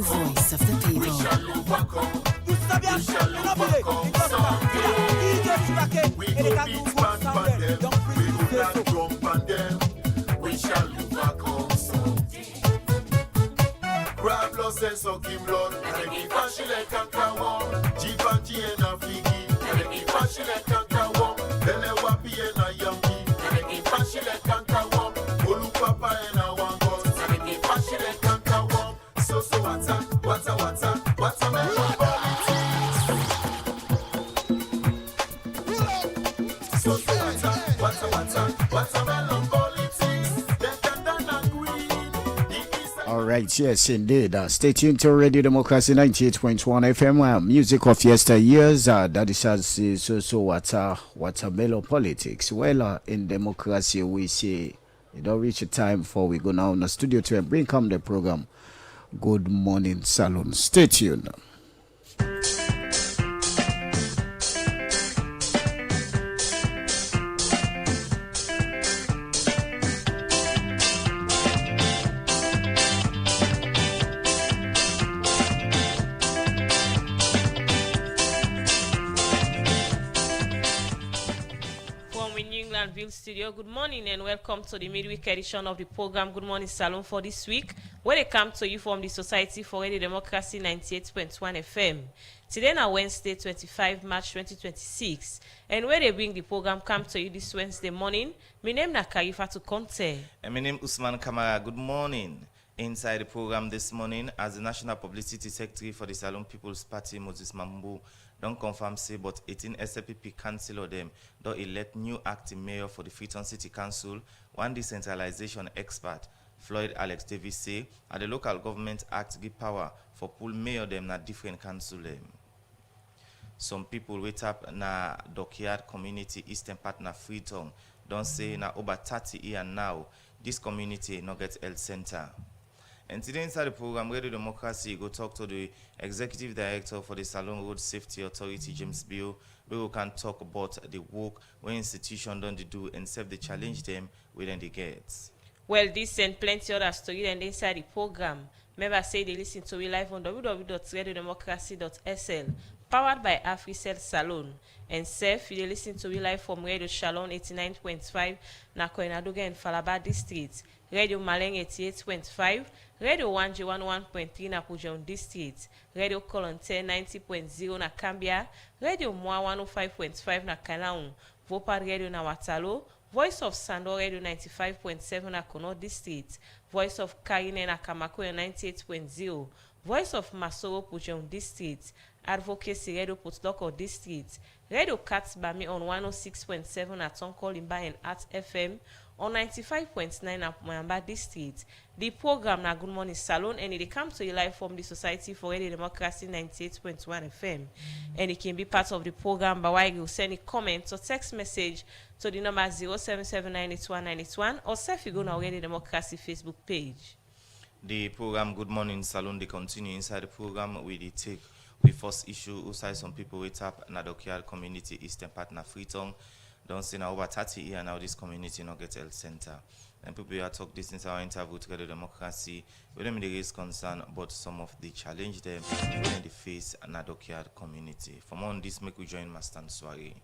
voice of the people. We shall overcome. We shall overcome someday. We go beat band by them. We go not jump on them. We shall overcome someday. Grab loss and suck him blood. And if I should let Kankawa, Jibanji and Afiki. And if I should let Kankawa, then I wapi and a yambi. And if I should let Kankawa, Olu Papa and a Wangos. And if I should let Kankawa, so what's man politics. So what's man politics. They can agree. All right, yes, indeed. Stay tuned to Radio Democracy 98.1 FM. Music of yesteryears. That is so watermelon politics. Well, in democracy, we say it don't reach a time for we go now in the studio to bring come the program Good Morning Salone. Stay tuned. Studio. Good morning and welcome to the midweek edition of the program Good Morning Salone for this week, where they come to you from the Society for Radio Democracy 98.1 FM. Today now Wednesday 25 March 2026, and where they bring the program come to you this Wednesday morning. My name is Karifa to Conte. And my name is Usman Kamara. Good morning. Inside the program this morning, as the National Publicity Secretary for the Salone People's Party, Moses Mambu, don't confirm say, but 18 SLPP councillor them don't elect new acting mayor for the Freetown City Council. One decentralization expert, Floyd Alex Davis, say, at the Local Government Act give power for pull mayor them na different council them. Some people wait up na Dockyard community Eastern Partner Freetown don't say na over 30 years now this community no get health center. And today inside the program, Radio Democracy, go talk to the Executive Director for the Salone Road Safety Authority, James Bill, where we can talk about the work where institutions don't do and serve the challenge them within the gates. Well, this and plenty other stories and inside the program. Remember, say they listen to me live on www.radiodemocracy.sl, powered by Africell Salone. And Seth, you listen to me live from Radio Shalom 89.5, Nakoenadoga and Falaba District, Radio Maleng 88.5, Radio 1G11.3 na Pujon District, Radio Kolonte 90.0 na Cambia, Radio Mwa 105.5 na Kanaun, Vopa Radio na Watalo, Voice of Sando Radio 95.7 na Kono District, Voice of Karine na Kamako 98.0, Voice of Masoro Pujon District, Advocacy Radio Potdoko District, Radio Cats Bami on 106.7 at Tonko Limba and at FM, on 95.9 at Moyamba District. The program na Good Morning Salone, and it comes to you live from the Society for Radio Democracy 98.1 FM. And it can be part of the program by way you send a comment or text message to the number 077981981 or if you go to our Radio Democracy Facebook page. The program Good Morning Salone, they continue inside the program with the take. We first issue outside some people wait up na Dockyard community Eastern Partner Freetown. Don't say now over 30 years now this community not get health center. And people are talk this in our interview to the democracy. We don't raise concern about some of the challenge them in the face na Dockyard community. For more on this, make we join Master Swari.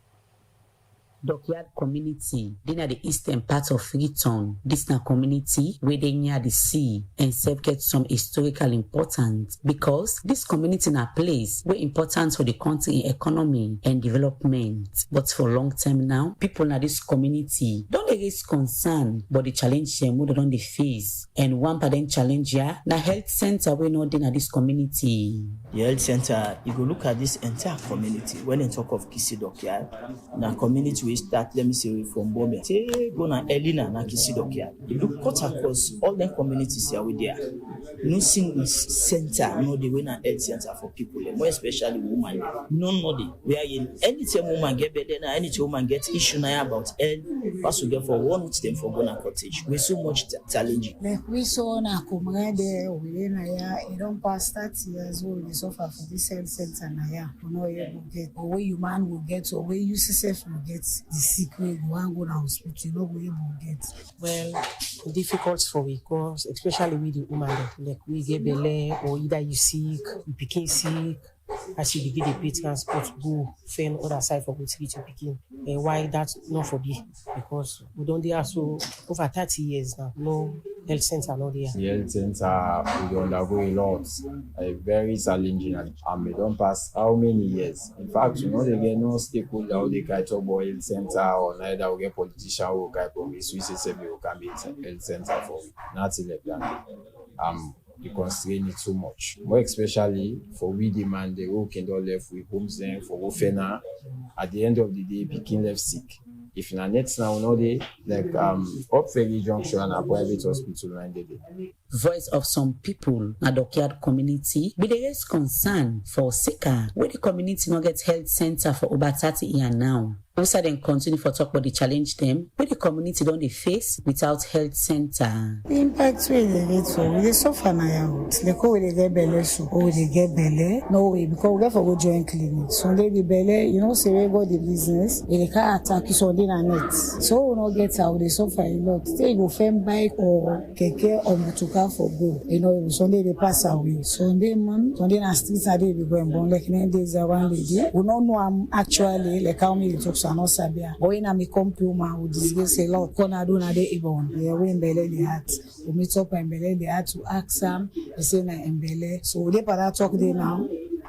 Dockyard community, they are the eastern part of Freetown. This na community where they near the sea and serve get some historical importance because this community na place where important for the country in economy and development. But for long time now, people na this community don't they raise concern but the challenge them what they don't they face. And one part then challenge ya na health center we know they na this community. The health center, you go look at this entire community. When they talk of Kisi Dockyard, na community we start, let me say, from Bombe. Say, go na Elina, na Kisi Dockyard. You look cut across all the communities here with there. No single center, no the way na health center for people, more especially women. No the. We are in anytime woman get better, anytime woman get issue now about health, what we get for one with them for Gona Cottage. We so much challenging. Like we saw na comrade, we na ya, it don't pass 30 years old. We suffer for this health center na ya. We know you will get, or where you man will get, or where you yourself will get. the sick wey go wan go na hospital, you no go able get. Well, difficult for we cause especially with the woman dem, like we get belle or either you sick, you pikin sick, as you begin dey pay transport go fend other side for go treat your pikin. And why that not for be? Because we don dey also over 30 years now, no health center no there. The health center we undergo a lot, very challenging, and we don't pass how many years. In fact, you know, they get no stakeholder who they can talk about health center, or neither we get politician who can promise we say we can be health center for nothing like that. They constrain it too much. More especially for we demand the who can don't left with homes then for Ofena. At the end of the day, picking left sick. If in a next now, no they like up Ferry Junction and a private hospital and they. Voice of some people na Dockyard community be the raise concern for Sika where the community no get health center for over 30 years now. Also then continue for talk about the challenge them where the community don't they face without health center. The impact wey they get so we dey suffer now. Like how we dey get belle so or we dey get belle no way because we get for go join clinic. So they the belle you know say we go the business they can attack you so they na net. So we no get how they suffer a lot. Say you go find bike or keke or motoka for go. You know Sunday they pass away. Sunday man Sunday na streets are they be going born like 9 days one lady. We don't know I'm actually like how many talk so no sabia. But when I me come to man we discuss a lot. Kona do na dey ibon. We in belle the heart. We meet up in belle they had to ask them. They say na in belle. So they para talk there now.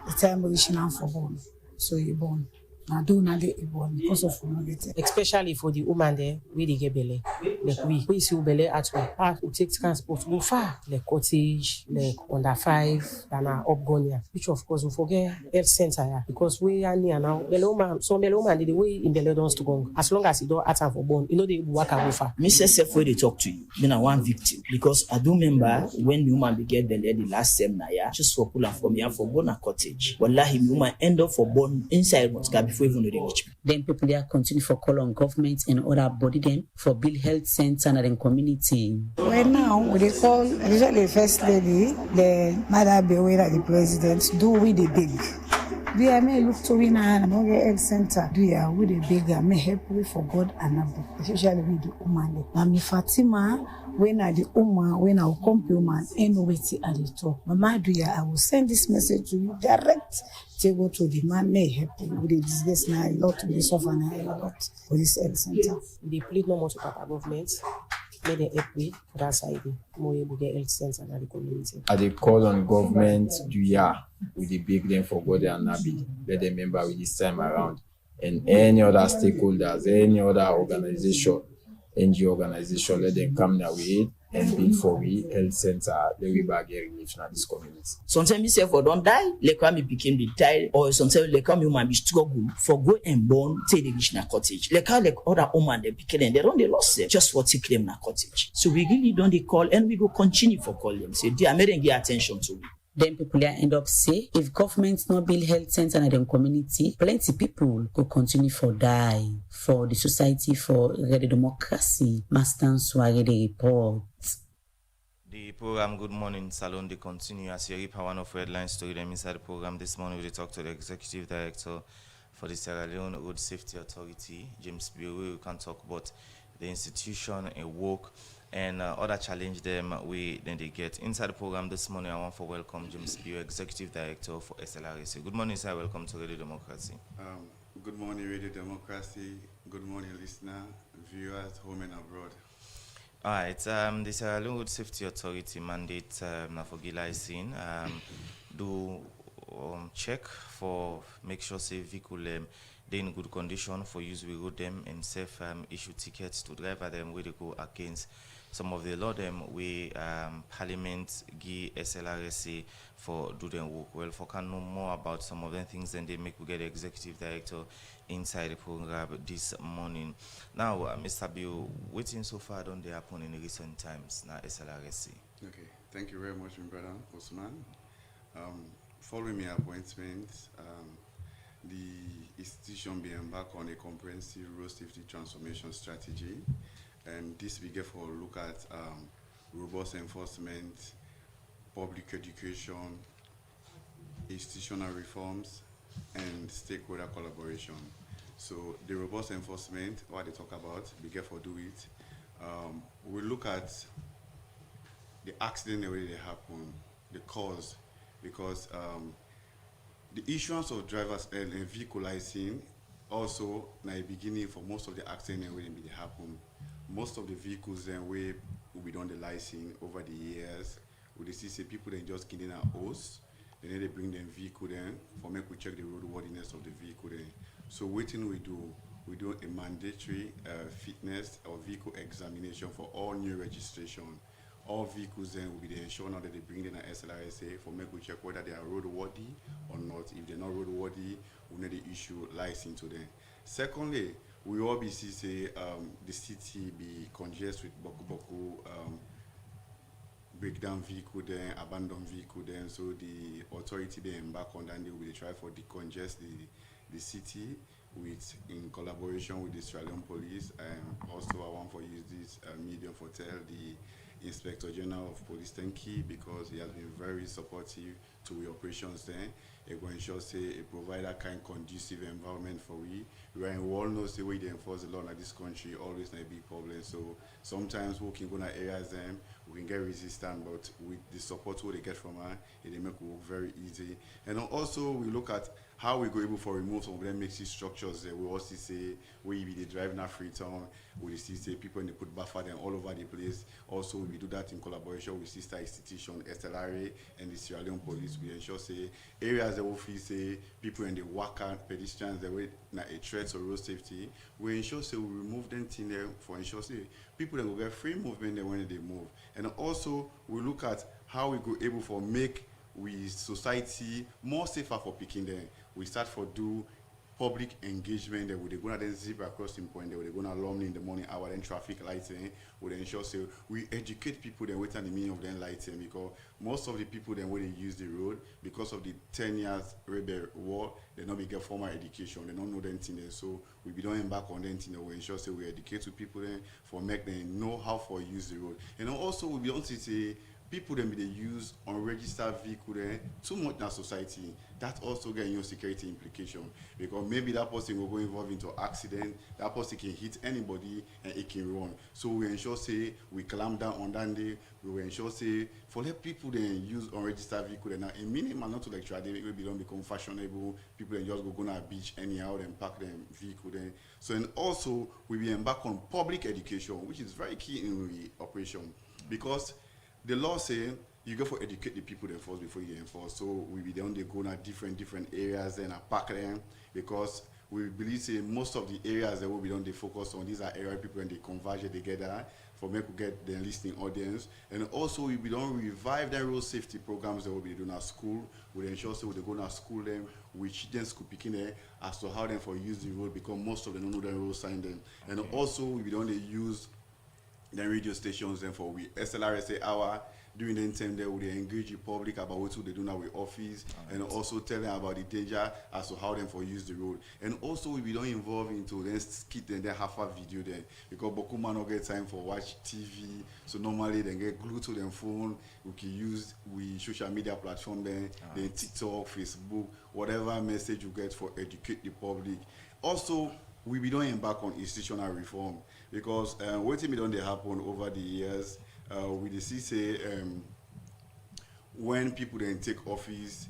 The time reaching out for born. So you born. Now do not get born because of no get. Especially for the woman there, we dey get belle. Like we see belle at work. We take transport go far, like cottage, like under 5, and up Gonia. Which of course we forget health center here because we are near now. Belle woman, so belle woman the way in belle don't to go. As long as you don't ask for born, you know they work go far. Mr. Sef, where they talk to you, been a one victim because I do remember when the woman began belle the last seminar, just for pull her from here for born a cottage. Wallahi, the woman end up for born inside Moscow before even the reach me. Then people there continue for call on government and other body them for build health center and then community. Well now we dey call usually the first lady, the mother beware the president do with the big. Do you may look to win and health center? Do you with the big and may help we for God and Abu, especially with the woman. Mami Fatima, when I the woman, when I will come to woman, ain't no waiting at the top. Mama, do you? I will send this message to you direct. To go to the man may help you with the disgrace now a lot, with the suffer now a lot for this health center. They plead no more to Papa government. May they help me for that side. More able to get health center and the community. I dey call on government do with the big them for God and Nabi. Let them remember with this time around. And any other stakeholders, any other organization, NGO organization, let them come now with it and build for we health center, let we bag relief in this community. Sometimes me say for don't die, like when me became the die, or sometimes like when me woman be struggle for go and born, take the reach na cottage. Like how like other woman they became they don't they lost them just for take them na cottage. So we really don't they call and we go continue for call them. Say they are making get attention to me. Then people there end up say, if government not build health center in the community, plenty people go continue for die. For the Society for the Democracy, Master Sware the report. The program Good Morning Salone, they continue as you reap one of headline story them inside the program. This morning we talk to the Executive Director for the Sierra Leone Road Safety Authority, James Bill. We can talk about the institution and work and other challenge them then they get inside the program this morning. I want to welcome James Bill, Executive Director for SLRSA. Good morning, sir. Welcome to Radio Democracy. Good morning, Radio Democracy. Good morning, listener, viewers, home and abroad. All right. The Sierra Leone Road Safety Authority mandate for licensing do check for make sure say vehicle they in good condition for use we road them and safe issue tickets to driver them where they go against some of the law them we Parliament give SLRSA for do them work well. For can know more about some of the things, then they make we get the Executive Director inside the program this morning. Now, Mr. Bill, waiting so far don't they happen in recent times now SLRSA? Okay, thank you very much, my brother Osman. Following my appointment, the institution be embarked on a comprehensive road safety transformation strategy, and this we get for a look at robust enforcement, public education, institutional reforms, and stakeholder collaboration. So the robust enforcement, what they talk about, be careful do it. We look at the accident the way they happen, the cause, because the issuance of driver's and vehicle license also na a beginning for most of the accident wey dey happen. Most of the vehicles then we done the license over the years. We dey see say people then just getting a hose, then they bring them vehicle then for make we check the roadworthiness of the vehicle then. So waiting we do a mandatory fitness or vehicle examination for all new registration. All vehicles then will be the ensure now that they bring in an SLRSA for make we check whether they are roadworthy or not. If they're not roadworthy, we need to issue license to them. Secondly, we all be see say the city be congested with boku breakdown vehicle then, abandoned vehicle then. So the authority they embark on that they will try for decongest the city with in collaboration with the Australian police, and also I want to use this medium for tell the Inspector General of Police thank you, because he has been very supportive to the operations there. It will ensure say it provide that kind of conducive environment for we all know say we they enforce the law in this country always not a big problem. So sometimes we can go to areas them we can get resistance, but with the support we they get from her, it they make work very easy. And also we look at how we go able for remove some of them mixed structures there. We also say we be the drive now free town, we see say people and they put buffer them all over the place. Also we do that in collaboration with sister institution SLRSA and the Sierra Leone police. We ensure say areas that we feel say people and the worker pedestrians that way na a threat to road safety. We ensure say we remove them thing there for ensure say people that will get free movement there when they move. And also we look at how we go able for make we society more safer for picking them. We start for do public engagement that we're gonna then zip across the point that we're gonna alarm in the morning hour then traffic lighting would ensure so we educate people then wait on the meaning of them lighting, because most of the people then when they use the road because of the 10 years rebel war they not be get formal education, they don't know them thing there. So we be don't embark on them thing that we ensure so we educate to people then for make them know how for use the road. And also we don't say people then be they use unregistered vehicle then too much in our society. That also get your security implication, because maybe that person will go involved into accident, that person can hit anybody and it can run. So we ensure say we clamp down on that day. We will ensure say for let people then use unregistered vehicle then now a minimum not to like try they maybe don't become fashionable. People then just go on a beach anyhow and park them vehicle then. So and also we will embark on public education, which is very key in the operation, because the law saying you go for educate the people then first before you enforce. So we be down they go to different areas and pack them, because we believe say most of the areas that will be done they focus on these are area people and they converge together for make we get the listening audience. And also we be done revive the road safety programs that will be doing at school. We ensure so they go to school them with children school picking there as to how them for use the road, because most of them don't know the road sign them. And also we be done they use the radio stations then for we SLRSA hour during the time there, we engage the public about what they do now with office, and also tell them about the danger as to how them for use the road. And also we don't involve into then skit and then half a video then, because Bokuma not get time for watch TV. So normally they get glued to their phone. We can use social media platform then TikTok, Facebook, whatever message you get for educate the public. Also we don't embark on institutional reform, because what thing don't they happen over the years. We see say when people then take office,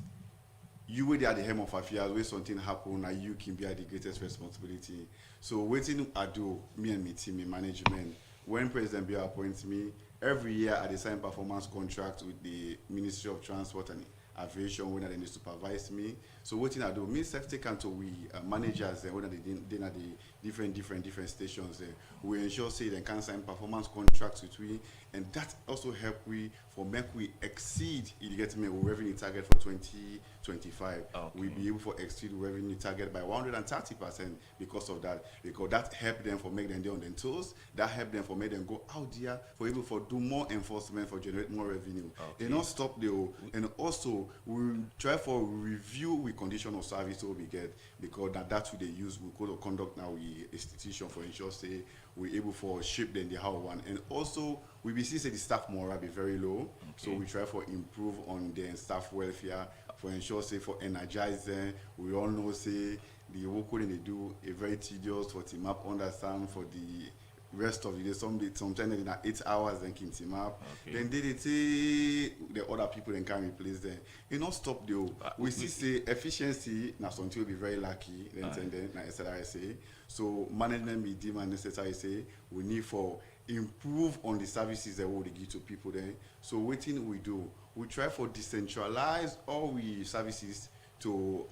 you will be at the helm of affairs where something happen and you can be at the greatest responsibility. So waiting I do, me and my team, my management, when President Bill appoints me, every year I sign performance contract with the Ministry of Transport and Aviation when they supervise me. So what I do, me self take until we managers when they at the different stations there. We ensure say they can sign performance contracts with we, and that also help we for make we exceed it get me revenue target for 2025. We be able to exceed revenue target by 130% because of that. Because that help them for make them on their toes. That help them for make them go out there for able for do more enforcement for generate more revenue. They not stop there, and also we try for review with condition of service we get, because that's what they use. We code of conduct now we institution for ensure say we able for shape them the how one. And also we be see say the staff morale be very low, so we try for improve on their staff welfare for ensure say for energize them. We all know say the work when they do a very tedious for team up understand for the rest of the day. Sometimes they in 8 hours then can team up. Okay. Then they say the other people then can replace them. You not stop though. We see say efficiency now something will be very lucky then na SLRSA. So management be demand necessary say we need for improve on the services that we give to people then. So what thing we do? We try for decentralize all we services to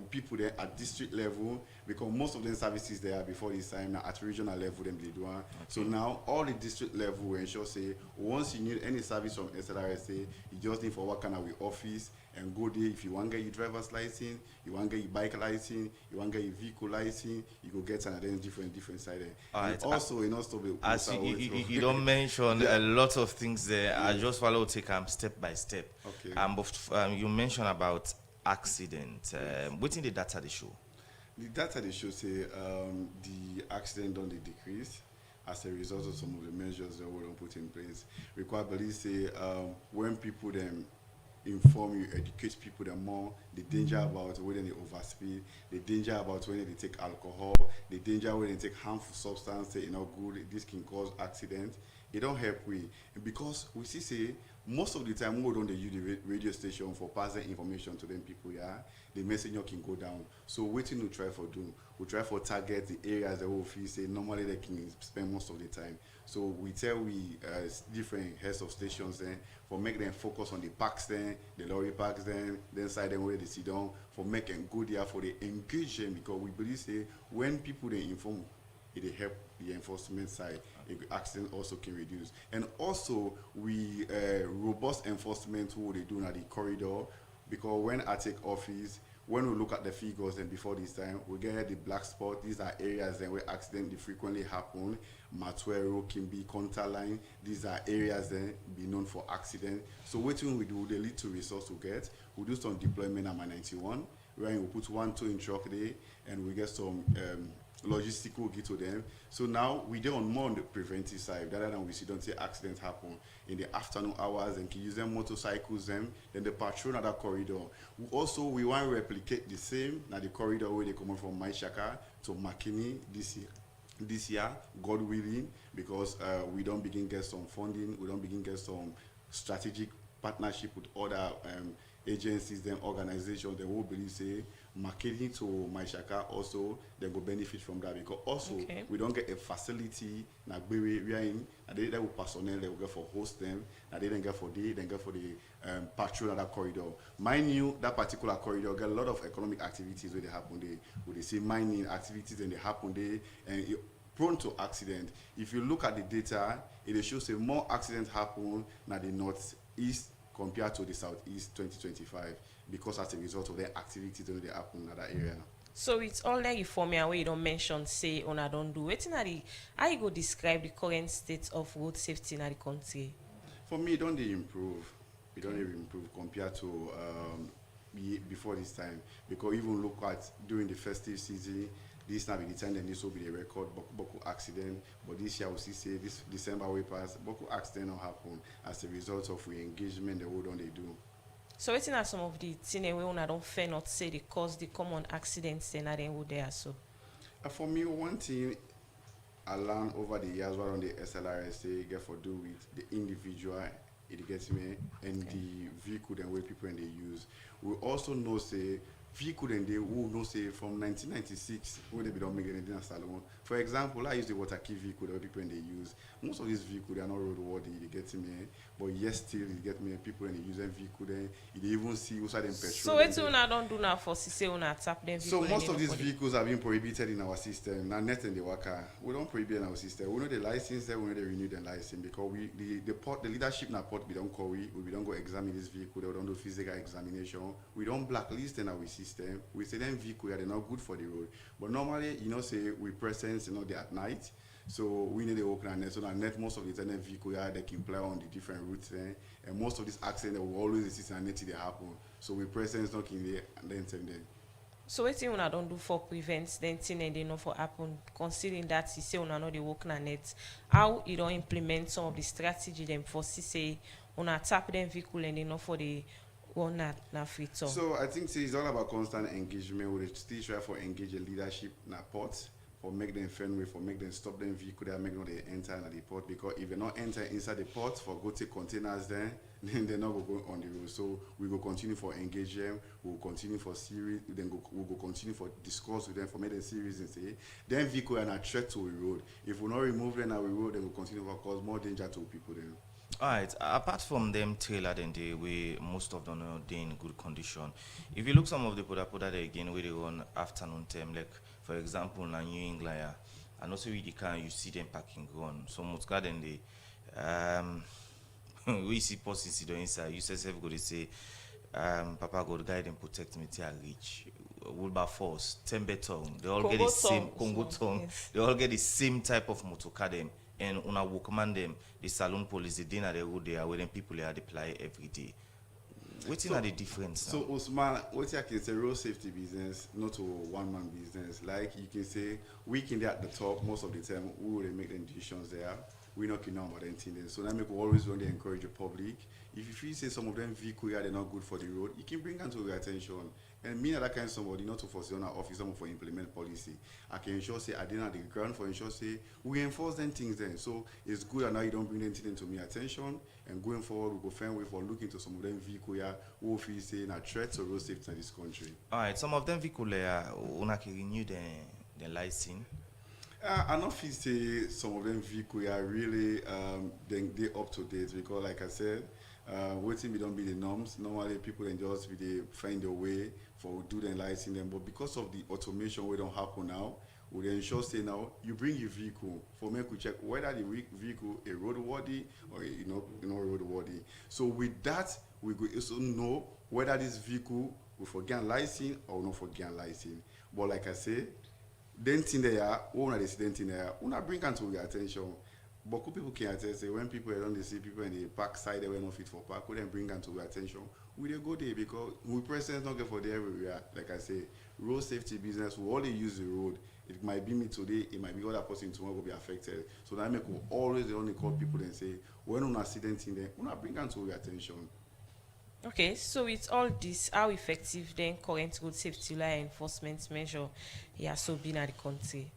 people there at district level, because most of them services there before this time now at regional level them they do. Okay. So now all the district level we ensure say once you need any service from SLRSA, you just need for what kind of office and go there. If you want to get your driver's license, you want to get your bike license, you want to get your vehicle license, you go get another different side there. Right. Also, you know, so as you don't mention a lot of things there. I just follow take step by step. Okay. But you mentioned about accident. What's in the data they show? The data they show say the accident don't decrease as a result of some of the measures that we don't put in place. Require believe say when people them inform you, educate people them more, the danger about when they overspeed, the danger about when they take alcohol, the danger when they take harmful substance, say, you know, good, this can cause accident. It don't help we, because we see say most of the time we don't use the radio station for passing information to them people, yeah, the messenger can go down. So waiting to try for do, we try for target the areas that we feel say normally they can spend most of the time. So we tell different heads of stations then for make them focus on the parks then, the lorry parks then side them where they sit down, for making good there for the engagement, because we believe say when people they inform, it help the enforcement side. Accident also can reduce, and also we robust enforcement who they do at the corridor, because when I take office, when we look at the figures and before this time, we get the black spot. These are areas then where accidents frequently happen. Matuero, Kimbi, Conta line. These are areas then be known for accident. So what we do, they lead to resource we get. We do some deployment at my 91, where we put 1 2 in truck there, and we get some logistical get to them. So now we do on more on the preventive side, rather than we see don't say accidents happen in the afternoon hours and can use them motorcycles then the patrol at that corridor. We want to replicate the same now the corridor where they come from Maishaka to Makini this year, God willing, because we don't begin get some funding, we don't begin get some strategic partnership with other agencies, then organizations, they will believe say marketing to Maishaka also they will benefit from that, because also we don't get a facility na we are in, and they will personnel they will get for host them, and they then get for the patrol of that corridor. Mind you, that particular corridor get a lot of economic activities where they happen there, where they see mining activities and they happen there, and prone to accident. If you look at the data, it shows say more accidents happen na the northeast compared to the southeast 2025, because as a result of the activities that they happen in that area. So it's all like reform where you don't mention say on I don't do wetin na the how you go describe the current state of road safety in the country? For me, it don't dey improve. It don't even improve compared to before this time, because even look at during the festive season, this now be the time then this will be the record Boku accident, but this year we see say this December we pass Boku accident will happen as a result of we engagement the world on they do. So wetin are some of the things wey una don fair not say they cause the common accidents and then would there so? For me, one thing I learned over the years while on the SLRSA get for do with the individual, it gets me, and the vehicle and way people and they use. We also know say vehicle and they who know say from 1996 when they don't make anything in Salone. For example, I use the water key vehicle that people and they use. Most of these vehicles they are not roadworthy, they get me, but yes still they get me people and they use them vehicle then they even see outside them petrol. So what una don't do now for say una tap them vehicle? So most of these vehicles have been prohibited in our system. Now net and the worker. We don't prohibit in our system. We know the license there, we know they renew the license, because we the leadership in our port we don't call we don't go examine this vehicle, they don't do physical examination. We don't blacklist in our system. We say them vehicle they're not good for the road. But normally, you know, say we presence, you know, they at night. So we need to open our net. So our net most of the time vehicle they can play on the different routes there. And most of these accidents will always exist in our net they happen. So we presence not in there and then send them. So what thing una don't do for prevent then thing and they know for happen, considering that you say una know they work na net, how you don't implement some of the strategy them for say una tap them vehicle and they know for the go na Freetown? So I think say it's all about constant engagement. We still try for engage the leadership in a port, for make them friendly, for make them stop them vehicle there, make them they enter in the port, because if they not enter inside the port for go take containers there, then they're not go on the road. So we go continue for engage them, we'll continue for series, then we'll go continue for discuss with them for make them serious and say then vehicle are not threat to the road. If we not remove them on the road, then we'll continue to cause more danger to people then. All right. Apart from them trailer, then they we most of them are they in good condition. If you look some of the put that again where they run afternoon time, like for example, na New England, yeah, and also with the car you see them parking ground. So most garden they we see post incident inside. You say go to say Papa God guide and protect me till I reach. Wilberforce, Tembeton, they all get the Congo same tongue. Congo tongue. Yes. They all get the same type of motor car them. And una workman them, the salon police, the dinner they road there, where them people are apply every day. What's are the difference? So Usman, what I can say, road safety business, not a one-man business. Like you can say, we can be at the top most of the time. We will make the decisions there. We're not knowing about anything. So that make we always want to encourage the public. If you feel say some of them vehicles are not good for the road, you can bring them to your attention. And me and that kind of somebody not to force on our office, someone for implement policy. I can ensure say I didn't have the ground for ensure say we enforce them things then. So it's good that now you don't bring anything to me attention. And going forward, we go find way for looking to some of them vehicle here who feel say a threat to road safety in this country. All right, some of them vehicle una can renew the license. I don't feel say some of them vehicle are really they up to date, because like I said, waiting we don't be the norms. Normally people then just they find a way for do the license them, but because of the automation we don't happen now, we ensure say now you bring your vehicle for me to check whether the vehicle is roadworthy or roadworthy. So with that we go also know whether this vehicle will forget license or not forget license. But like I say, then thing there, one of the thing there, una bring them to your attention. But people can attest say when people don't see people in the park side they were not fit for park, we then bring them to your attention. We dey go there because we present not get for there everywhere. Like I say, road safety business, we only use the road. It might be me today, it might be other person tomorrow will be affected. So that make we always only call people and say, when an accident in there, we bring them to your attention. Okay, so with all this, how effective then current road safety law enforcement measure so been at the country?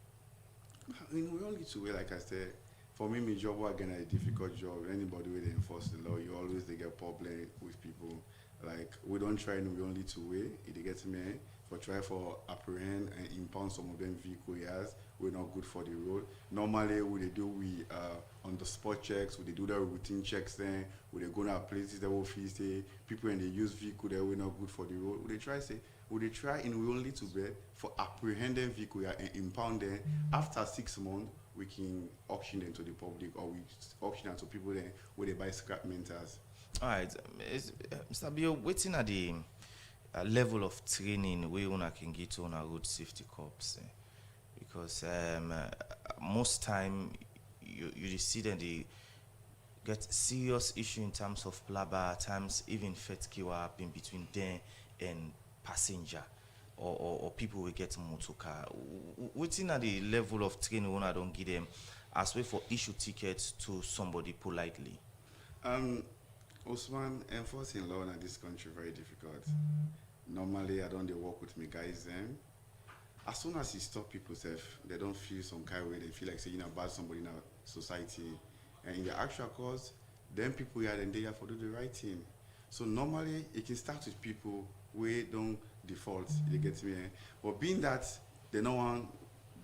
I mean, we only two way, like I said. For me, my job again is a difficult job. Anybody will enforce the law, you always they get problem with people. Like we don't try in we only two way. It gets me for try for apprehend and impound some of them vehicle years. We're not good for the road. Normally, we on the spot checks, we do the routine checks then, we go to places that will feel say people and they use vehicle that we're not good for the road. We try and we only to bed for apprehending vehicle and impound them. After 6 months, we can auction them to the public, or we auction them to people then where they buy scrap mentors. All right, Mr. Bio, waiting at the level of training where una can get on a road safety corps, because most time you see that they get serious issue in terms of blabber, times even fetkiwa in between them and passenger. Or people will get motor car. Waiting at the level of training when I don't give them as way for issue tickets to somebody politely. Osman, enforcing law in this country very difficult. Normally I don't work with me guys then. As soon as you stop people they don't feel some kind of way, they feel like saying about somebody in our society. And in the actual cause, then people here and they have to do the right thing. So normally it can start with people where don't default, they get me. But being that they don't want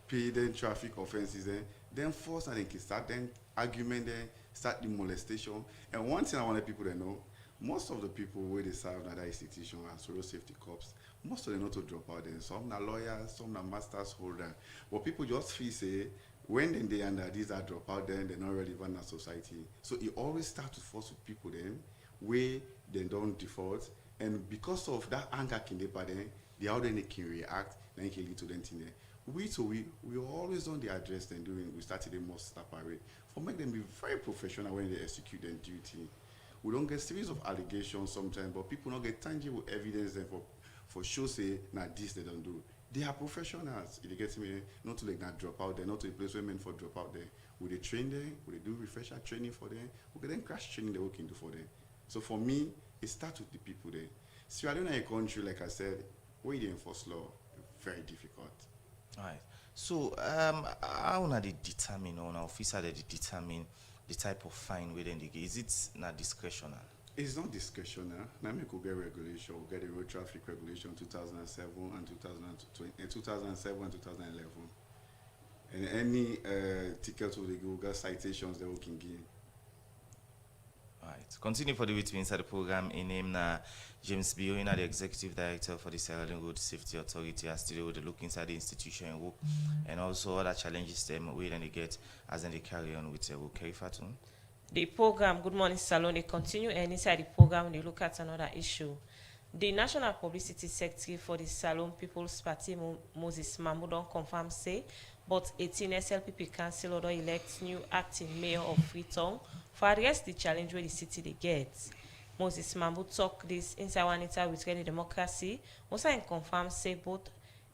pay them traffic offenses, then force and they can start then argument, then start the molestation. And one thing I want people to know, most of the people where they serve in that institution as road safety corps, most of them not to drop out then. Some are lawyers, some are masters holder. But people just feel say when they under these are drop out then they're not relevant in society. So it always starts to force with people then where they don't default. And because of that anger can they then the how then they can react, then can lead to them thing there. We always on the address then doing we started the most separate for make them be very professional when they execute their duty. We don't get series of allegations sometimes, but people don't get tangible evidence then for sure say now this they don't do. They are professionals. If they get me, not to like not drop out there, not to a place where men for drop out there. Would they train them? Would they do refresher training for them? We can then crash training they can do for them. So for me, it starts with the people there. Sierra Leone is a country, like I said, where they enforce law, very difficult. All right. So, how na they determine, or na officer they determine the type of fine within the Is it not discretional? It's not discretional. Now we could get regulation. We get the road traffic regulation 2007 and 2007 and 2011. And any tickets with the Google citations that we can give. Right. Continue for the week inside the program. In name na James Bioina, the executive director for the Sierra Leone Road Safety Authority, has still with a look inside the institution and work, and also other challenges them we then they get as they carry on with their work. Carry Fatun. The program Good Morning Salone they continue, and inside the program they look at another issue. The National Publicity Secretary for the Salone People's Party, Moses Mambu, don confirm say, but 18 SLPP council don elect new acting mayor of Freetown for address the challenge where the city they get. Moses Mambu talk this inside one interview with Radio Democracy. Also confirm say both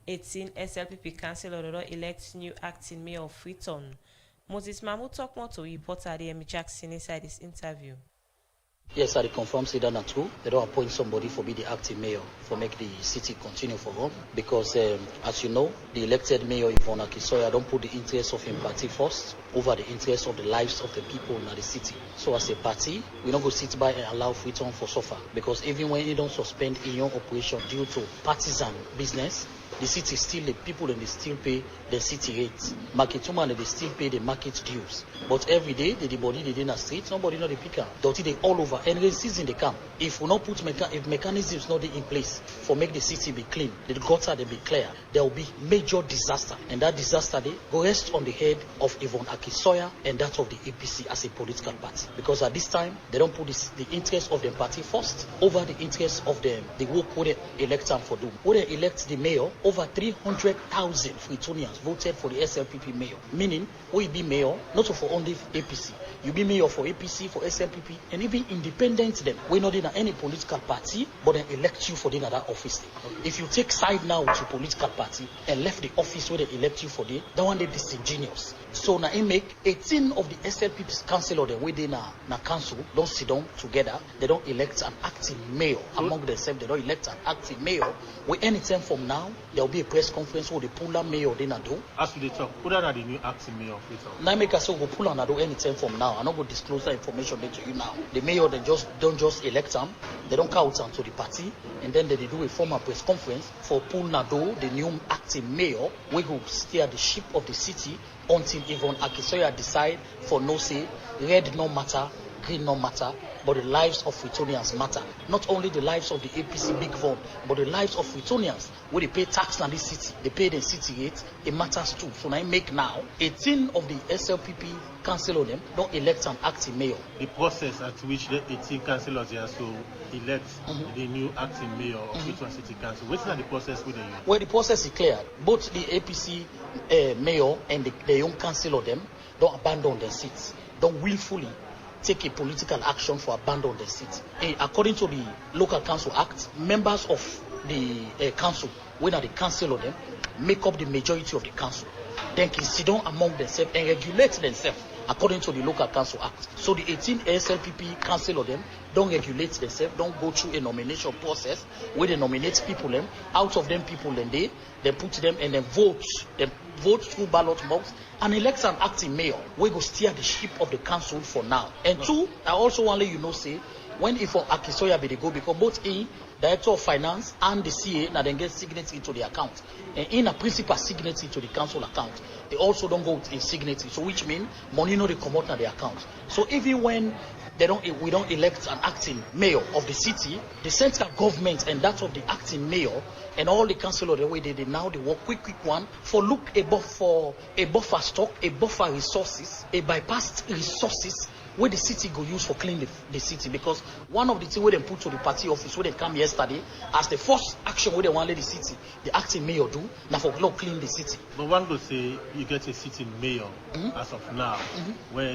18 SLPP council don elect new acting mayor of Freetown. Moses Mambu talk more to reporter D.M. Jackson inside this interview. Yes, I confirm say that true. They don't appoint somebody for be the acting mayor for make the city continue for them because, as you know, the elected mayor Yvonne Akisoya don't put the interests of him party first over the interests of the lives of the people in the city. So as a party, we don't go sit by and allow Freetown for suffer because even when you don't suspend in your operation due to partisan business, the city still, the people and they still pay the city rates. Market woman they still pay the market dues. But every day, the body they in the street, nobody know the picker. Dirty they all over. And the season they come. If we not put if mechanisms not in place for make the city be clean, the gutter they be clear, there will be major disaster. And that disaster they go rest on the head of Yvonne Akisoya and that of the APC as a political party. Because at this time, they don't put the interest of the party first over the interest of them, the work who they elect them for do. Who they elect the mayor, over 300,000 Freetonians voted for the SLPP mayor. Meaning, we be mayor, not for only APC. You be mayor for APC, for SLPP, and even independent them. We're not in any political party, but they elect you for the other office. Okay. If you take side now with your political party and left the office where they elect you for the, that one they disingenuous. So now it make 18 of the SLPP's councillor them where they na council don't sit down together. They don't elect an acting mayor among themselves. They don't elect an acting mayor. Where anytime from now there will be a press conference where the pull up mayor they na do. As we talk, who are the new acting mayor of Freetown? Now make us go pull on do anytime from now. I'm not going to disclose that information to you now. The mayor they don't just elect them. They don't count them to the party, and then they do a formal press conference for pull Nado, the new acting mayor. We go steer the ship of the city until Yvonne Akisoya decide for no say, red no matter, green no matter, but the lives of Freetonians matter. Not only the lives of the APC big vote, but the lives of Freetonians where they pay tax on this city, they pay the city rate, it matters too. So now I make now 18 of the SLPP councillors them don't elect an acting mayor. The process at which the 18 councillors have to elect the new acting mayor of Freetown City Council. What's the process with the youth? Well, the process is clear. Both the APC mayor and the young councillor them don't abandon their seats, don't willfully take a political action for abandon the seat. According to the Local Council Act, members of the council, when are the council of them, make up the majority of the council. Then can sit down among themselves and regulate themselves according to the Local Council Act. So the 18 SLPP council of them don't regulate themselves, don't go through a nomination process where they nominate people them, out of them people then they put them and then vote through ballot box and elect an acting mayor. We go steer the ship of the council for now. And two, I also want to let you know say when if Akisoya be the go because both he Director of Finance and the CA now then get signatory to the account. And in a principal signatory to the council account, they also don't go in signatory. So which means money no they come out of the account. So even when we don't elect an acting mayor of the city, the central government and that of the acting mayor and all the councillors the way they now they work quick one for look for a buffer stock, a buffer resources, a bypassed resources where the city go use for clean the city. Because one of the things where they put to the party office where they come yesterday as the first action where they want to let the city, the acting mayor do now for clean the city. But one would say you get a sitting mayor as of now, where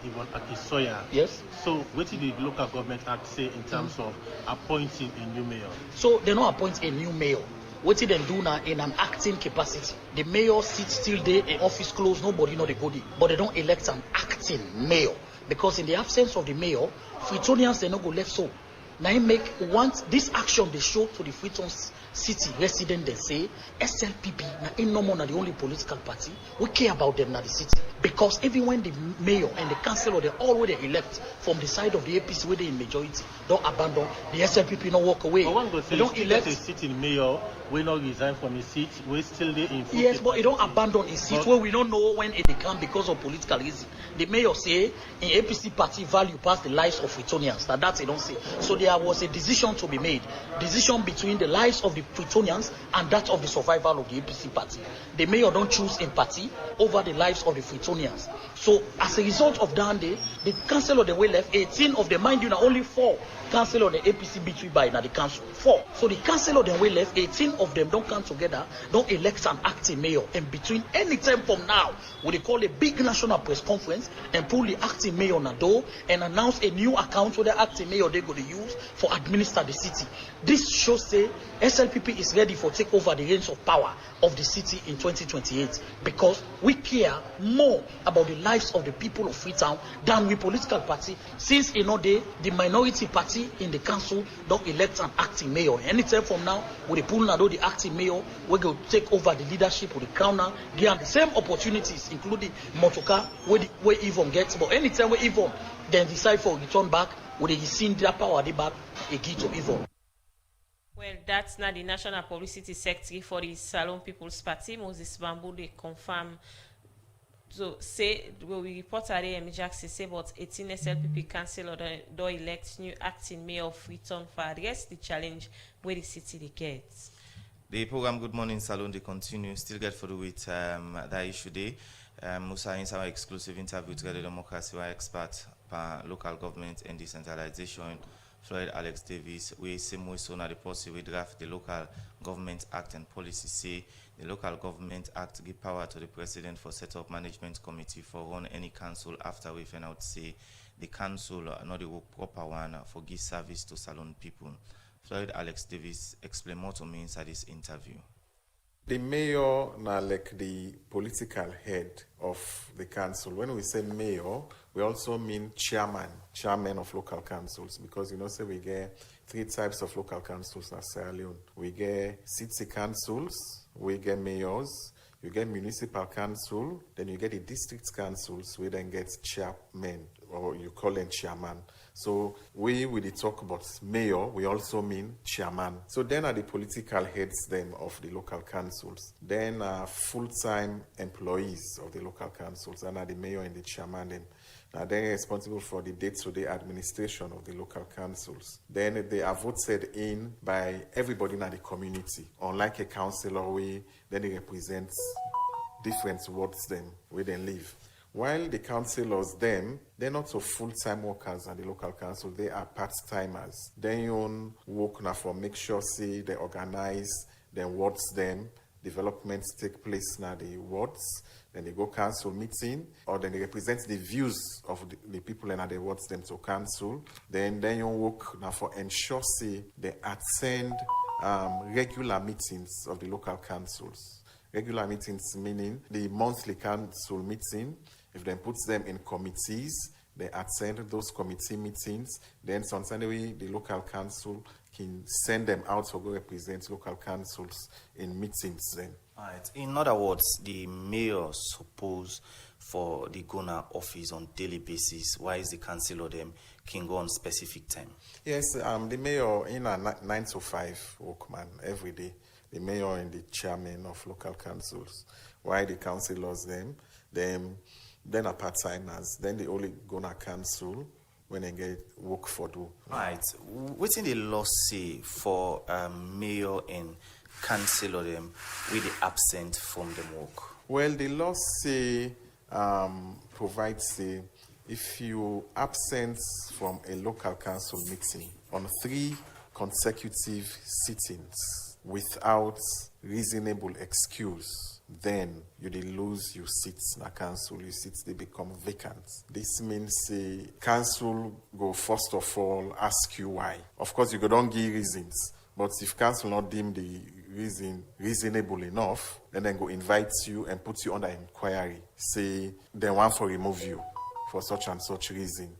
Yvonne Akisoya. Yes. So what did the Local Government Act say in terms of appointing a new mayor? So they don't appoint a new mayor. What did they do now in an acting capacity? The mayor sits still there, in office closed, nobody know the body, but they don't elect an acting mayor. Because in the absence of the mayor, Freetonians they not go left so. Now he make want this action they show to the Freetown City resident. They say SLPP now in no more na the only political party we care about them now the city, because even when the mayor and the councillor they already elect from the side of the APC where they in majority don't abandon the SLPP not walk away. But one go say they don't elect a sitting mayor we not resign from his seat we still there in. Yes, but he don't abandon his seat where we don't know when it come because of political reason. The mayor say in APC party value past the lives of Freetonians. That's they don't say. So there was a decision to be made. Decision between the lives of the Freetonians and that of the survival of the APC party. The mayor don't choose in party over the lives of the Freetonians. So as a result of that day, the councillor the way left 18 of them, mind you now only 4 councillor the APC between by now the council 4. So the councillor the way left 18 of them don't come together, don't elect an acting mayor. And between any time from now, we call a big national press conference and pull the acting mayor on the door and announce a new account for the acting mayor they're going to use for administer the city. This shows say SLPP is ready for take over the reins of power of the city in 2028 because we care more about the lives of the people of Freetown than we political party. Since the minority party in the council don't elect an acting mayor. Anytime from now, with the pull the acting mayor, we're going to take over the leadership of the crown now. They have the same opportunities, including Motoka, where Yvonne gets. But anytime where Yvonne then decide for return back, where they seen their power they back, they give to Yvonne. Well, that's not the National Publicity Secretary for the Salone People's Party, Moses Bamboo, they confirm. So, say, we report at AM Jackson say about 18 SLPP councillor do elect new acting mayor of Freetown for address the challenge where the city they get. The program Good Morning Salone, they continue, still get for the with that issue day. Musa in our exclusive interview with the democracy expert for local government and decentralization. Floyd Alex Davis, we same way so now the policy we draft the Local Government Act and policy say the Local Government Act give power to the president for set up management committee for run any council after we find out say the council not the proper one for give service to Salone people. Floyd Alex Davis explain more to me inside this interview. The mayor now like the political head of the council. When we say mayor, we also mean chairman of local councils, because say we get 3 types of local councils in Sierra Leone. We get city councils, we get mayors, you get municipal council, then you get the district councils, we then get chairman, or you call them chairman. So we talk about mayor, we also mean chairman. So then are the political heads then of the local councils. Then are full-time employees of the local councils, and are the mayor and the chairman. Then they're responsible for the day-to-day administration of the local councils. Then they are voted in by everybody in the community. Unlike a councillor, then they represent different wards them where they live. While the councillors, they're not so full-time workers at the local council, they are part-timers. They own work now for make sure they organize, then wards them, developments take place now the wards, then they go council meeting, or then they represent the views of the people in the wards them to council. Then you work now for ensure they attend regular meetings of the local councils. Regular meetings meaning the monthly council meeting. If they put them in committees, they attend those committee meetings. Then sometimes the local council can send them out to go represent local councils in meetings then. Right. In other words, the mayor suppose for the Gona office on daily basis, why is the councillor them can go on specific time? Yes, the mayor in a 9 to 5 workman every day. The mayor and the chairman of local councils. Why the councillors then are part-timers. Then they only go to council when they get work for do. Right. What's in the law say for mayor and councillor them with the absent from the work? Well, the law say provides if you absent from a local council meeting on 3 consecutive sittings without reasonable excuse, then you lose your seats in a council. Your seats they become vacant. This means council go first of all ask you why. Of course, you don't give reasons, but if council not deem the reason reasonable enough, then go invite you and put you under inquiry. Say they want to remove you for such and such reason.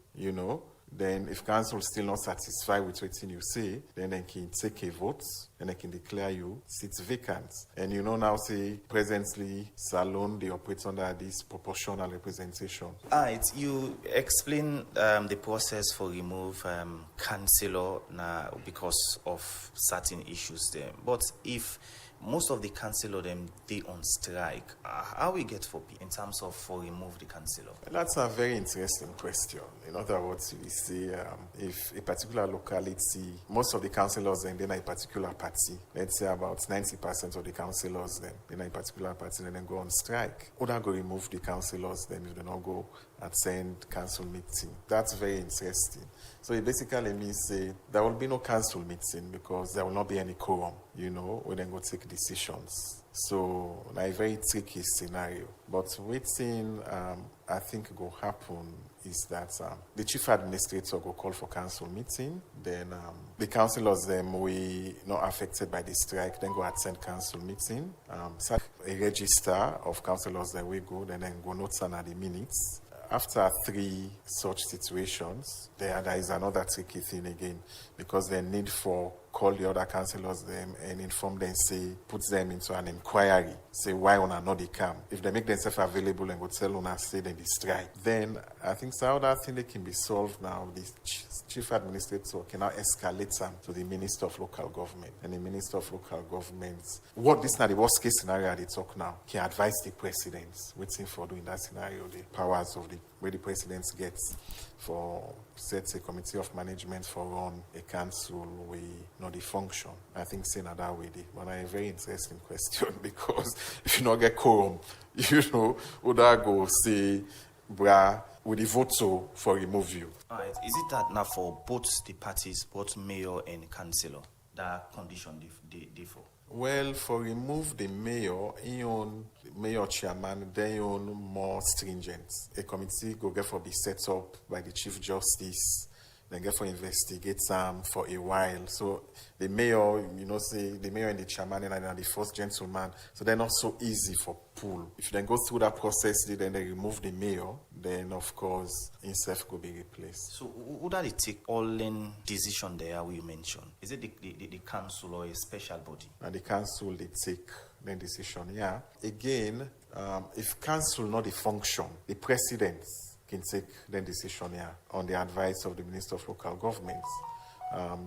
Then if council still not satisfied with what you say, then they can take a vote and they can declare you seats vacant. And you know now say presently Salone they operate under this proportional representation. You explain the process for remove councillor because of certain issues there. But if most of the councillor them they on strike, how we get for in terms of for remove the councillor? That's a very interesting question. In other words, we say if a particular locality, most of the councillors then a particular party, let's say about 90% of the councillors then in a particular party and then go on strike. Or go remove the councillors then if they not go attend council meeting. That's very interesting. So it basically means there will be no council meeting because there will not be any quorum, when they go take decisions. So a very tricky scenario. But waiting, I think will happen is that the chief administrator will call for council meeting. Then the councillors them we not affected by the strike, then go attend council meeting. So a register of councillors that we go, then go notes and at the minutes. After 3 such situations, there is another tricky thing again, because they need for call the other councillors them and inform them, put them into an inquiry, say why una not they come. If they make themselves available and go tell una say then they strike, then I think some other thing they can be solved now. The chief administrator can now escalate them to the Minister of Local Government, and the Minister of Local Government, this now the worst case scenario they talk now, can advise the president waiting for doing that scenario, the powers of the where the president gets for set a committee of management for run a council we not the function. I think saying that way, but a very interesting question because if you not get quorum, would I go say, with the vote for remove you? Alright, is it that now for both the parties, both mayor and councillor, that condition differ? Well, for remove the mayor, mayor chairman, they own more stringent. A committee go get for be set up by the chief justice, then get for investigate for a while. So the mayor, say the mayor and the chairman and the first gentleman, so they're not so easy for pull. If you then go through that process, then they remove the mayor, then of course himself could be replaced. So would that take all in decision there we mentioned? Is it the council or a special body? And the council they take the decision, yeah. Again, if council not the function, the president can take the decision, yeah, on the advice of the Minister of Local Government.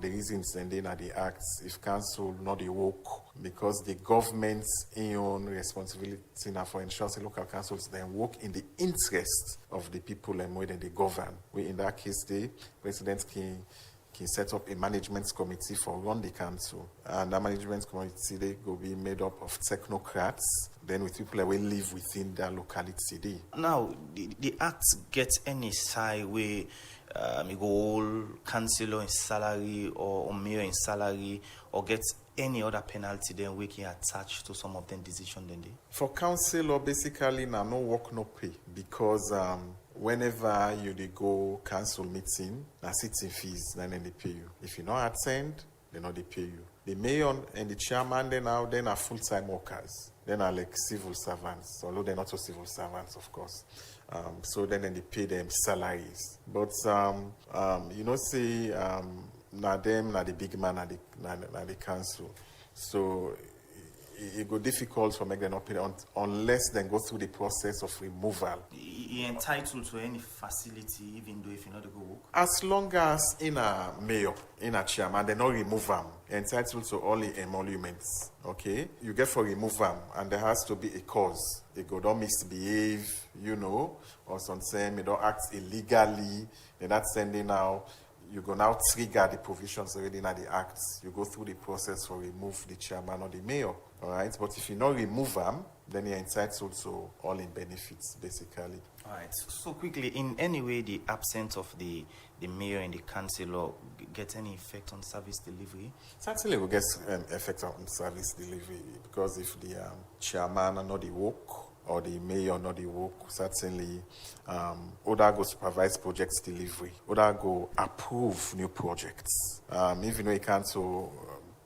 The reasons and then are the acts if council not the work because the government's own responsibility now for ensuring local councils then work in the interest of the people and more than they govern. In that case, the president can set up a management committee for run the council, and that management committee they will be made up of technocrats, then with people that will live within their locality. Now, the acts get any side where you go all councillor in salary or mayor in salary or get any other penalty then we can attach to some of them decision then they? For councillor, basically now no work no pay because whenever you go council meeting, sitting fees, then they pay you. If you not attend, they not they pay you. The mayor and the chairman then are full-time workers. Then are like civil servants, although they're not so civil servants, of course. So then they pay them salaries. But na them, na the big man, na the council. So it go difficult for make them not pay unless they go through the process of removal. You're entitled to any facility even though if you not go work? As long as in a mayor, in a chairman, they not remove them. You're entitled to all the emoluments. Okay? You get for remove them and there has to be a cause. They go don't misbehave, or something, they don't act illegally, they're not sending out. You go now trigger the provisions already in the acts. You go through the process for remove the chairman or the mayor. All right, but if you not remove them, then you're entitled to all in benefits, basically. All right. So quickly, in any way, the absence of the mayor and the councillor get any effect on service delivery? Certainly, will get effect on service delivery because if the chairman are not the work or the mayor not the work, certainly Oda go supervise projects delivery. Oda go approve new projects. Even though he can't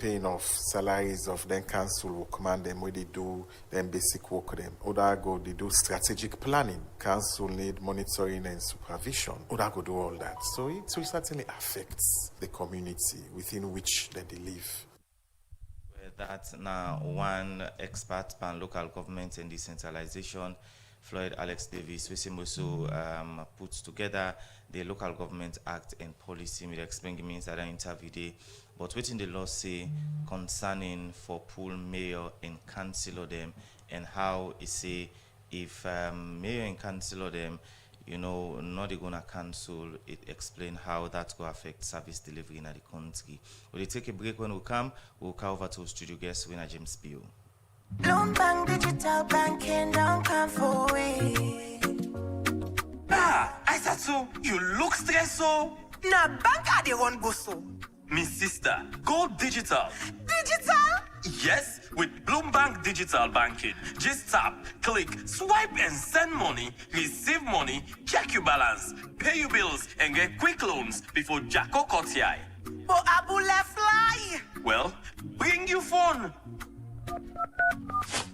paying of salaries of then council will command them where they do then basic work them. Other go they do strategic planning. Council need monitoring and supervision. Other go do all that. So it will certainly affects the community within which they live. That now one expert pan local government and decentralization, Floyd Alex Davis, we also puts together the Local Government Act and policy. We explain the means that I interview day, but within the law say concerning for pool mayor and councillor them, and how it say if mayor and councillor them, you know, not they gonna cancel, it explain how that go affect service delivery in the country. We'll take a break. When we come, we'll come over to studio guest winner James Pio. Bloomberg digital banking don't come for we. I said so. You look stressed so. Nah, bank are the one go so. Me sister, go digital. Digital? Yes, with Bloomberg Digital Banking. Just tap, click, swipe and send money, receive money, check your balance, pay your bills and get quick loans before Jacko cuts your eye. But Abule fly. Well, bring your phone.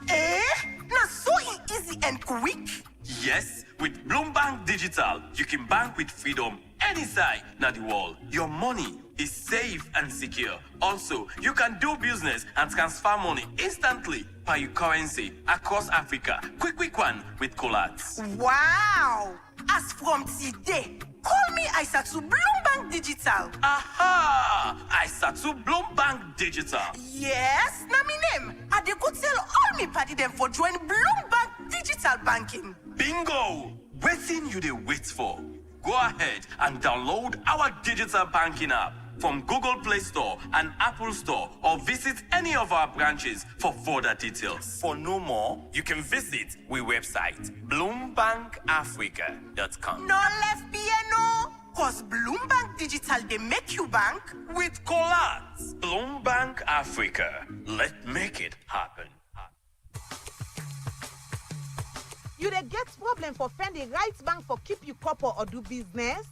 Now so easy and quick. Yes, with Bloomberg Digital, you can bank with freedom any side na the world. Your money is safe and secure. Also, you can do business and transfer money instantly by your currency across Africa. Quick one with Colats. Wow! As from today, call me Aisatu Bloomberg Digital. Aha! Aisatu Bloomberg Digital. Yes, na me name. I dey go tell all me party them for join Bloomberg Digital Banking. Bingo! Waiting you dey wait for. Go ahead and download our digital banking app from Google Play Store and Apple Store, or visit any of our branches for further details. For no more, you can visit we website bloombankafrica.com. No left piano, cause Bloomberg Digital they make you bank with Colats. Bloombank Africa. Let's make it happen. You dey get problem for find the right bank for keep you couple or do business?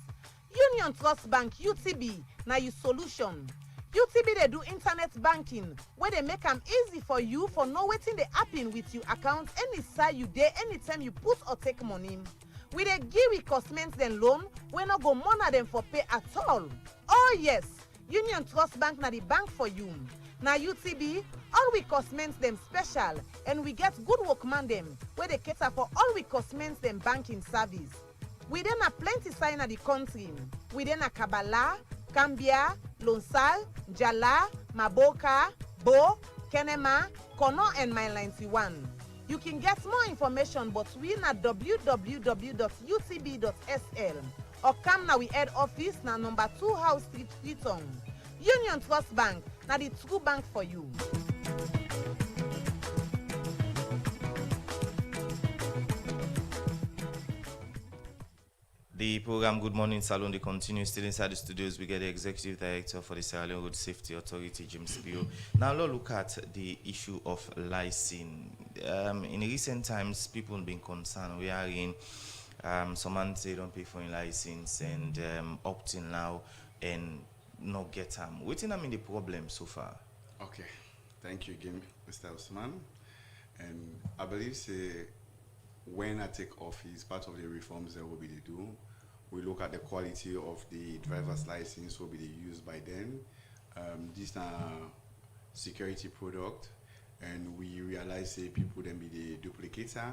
Union Trust Bank UTB na your solution. UTB they do internet banking where they make them easy for you for know wetin dey happen with your account any side you dey anytime you put or take money. We dey give we customers them loan we no go monitor them for pay at all. Oh yes, Union Trust Bank na the bank for you. Na UTB, all we customers them special and we get good workman them where they cater for all we customers them banking service. We then a plenty sign of the country. We then a Kabbalah, Cambia, Lonsal, Jala, Maboka, Bo, Kenema, Kono and Mile 91. You can get more information but we na www.utb.sl or come na we head office na number 2 House Street, Freetown. Union Trust Bank na the true bank for you. The program Good Morning Salone they continue still inside the studios. We get the executive director for the Sierra Leone Road Safety Authority, James Pio. Now let's look at the issue of licensing. In recent times, people have been concerned. We are in some man say don't pay for a license and up till now and not get them. What I mean the problem so far? Okay, thank you again, Mr. Osman. And I believe say when I take office, part of the reforms that will be to do, we look at the quality of the driver's license will be used by them. This is a security product, and we realize say people then be the duplicator.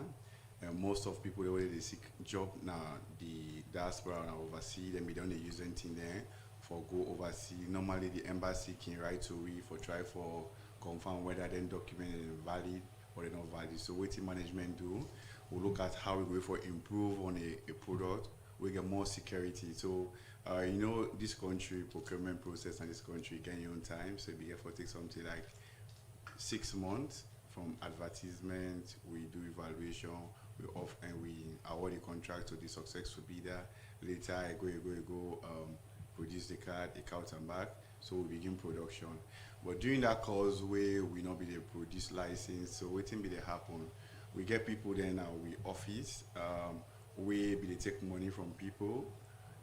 And most of people already seek job now the diaspora and overseas, then we don't use anything there for go overseas. Normally the embassy can write to we for try for confirm whether then document is valid or they're not valid. So what the management do? We look at how we go for improve on a product, we get more security. So, you know, this country, procurement process in this country get your own time. So we have to take something like 6 months from advertisement, we do evaluation, we off and we award the contract to the successful bidder. Later, I go, produce the card, a out and back. So we begin production. But during that course where we not be able to produce license, so waiting be they happen. We get people then now we office, we be they take money from people,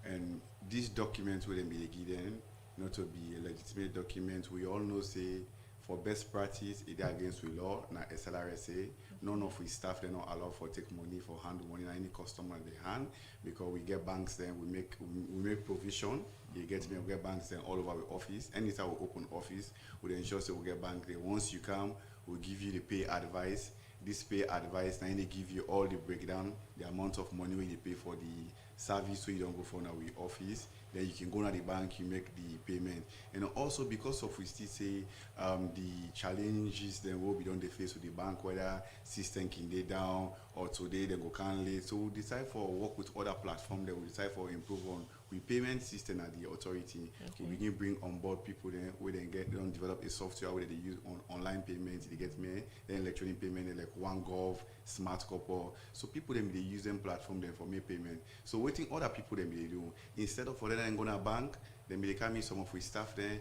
and these documents will then be given. not to be a legitimate document. We all know say for best practice, it is against the law, na SLRSA. None of we staff they not allowed for take money for hand money na any customer they hand because we get banks then we make provision. You get me, we get banks then all over the office. Anytime we open office, we ensure say we get bank there. Once you come, we'll give you the pay advice. This pay advice now they give you all the breakdown, the amount of money when you pay for the service so you don't go for now with office. Then you can go to the bank, you make the payment. And also because of we still say the challenges then will be done they face with the bank, whether system can they down or today they go can late. So we decide for work with other platforms, then we decide for improve on we payment system at the authority. Okay. We begin bring on board people then where they don't develop a software where they use on online payments, they get me, then electronic payment like OneGov, Smart Copper. So people then they use them platform then for make payment. So waiting other people then they do. Instead of for them going to bank, then they come in some of we staff then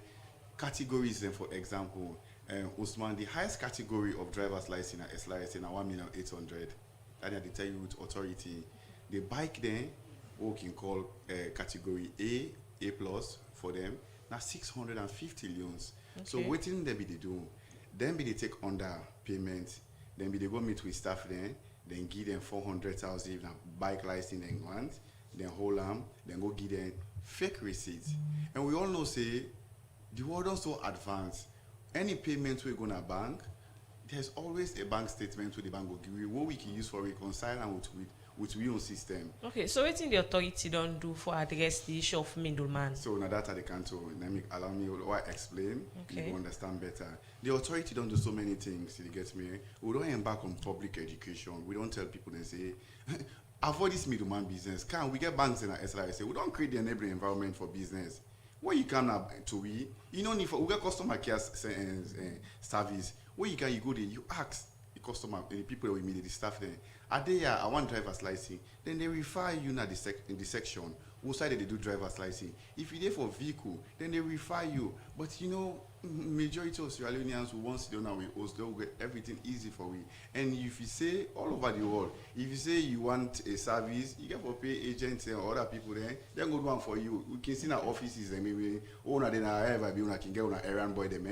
categories then for example. Usman, the highest category of driver's license at SLRSA na 1,800,000. And they tell you with authority. The bike then we can call category A plus for them. Now 650 loans. Okay. So waiting they be they do. Then be they take under payment. Then be they go meet with staff then give them 400,000 if bike license they want. Then hold them. Then go give them fake receipts. And we all know say the world also advanced. Any payment we're gonna bank, there's always a bank statement to the bank will give you what we can use for reconciling with we own system. Okay, so what in the authority don't do for address the issue of middleman? So now that they can't allow me or explain, okay. You understand better. The authority don't do so many things, you get me. We don't embark on public education. We don't tell people and say avoid this middleman business. Can we get banks in our SLRSA? We don't create the enabling environment for business. What you can to we don't need for we get customer care service. Where you go there, you ask the customer, the people that we meet, the staff there. Are they I want driver's license? Then they refer you now in the section. What side they do driver's license? If you're there for vehicle, then they refer you. But you know, majority of Sierra Leoneans who want to do now with us, they'll get everything easy for we. And if you say all over the world, if you say you want a service, you get for pay agents or other people there, then go do one for you. We can see in our offices and maybe owner then ever be can get on an errand boy them,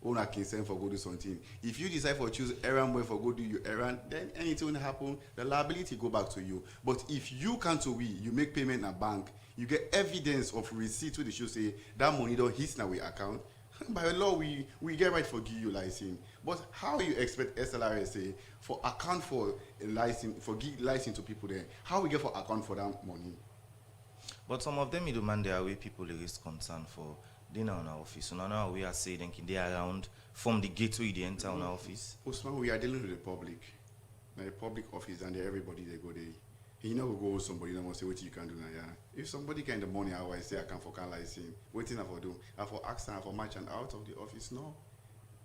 owner can send for go do something. If you decide for choose errand boy for go do your errand, then anything will happen, the liability go back to you. But if you can't you make payment in a bank, you get evidence of receipt where they should say that money don't hit in our account. By law, we get right for give you license. But how you expect SLRSA for account for a license, for give license to people there? How we get for account for that money? But some of them demand their way people raise concern for dinner on our office. So now we are saying they around from the gateway they enter on our office. Osman, we are dealing with the public. Now the public office and everybody they go there. You know go with somebody that must say what you can do now. Yeah. If somebody can in the morning I say I can for can license, waiting for do. I for accident for march and out of the office. No.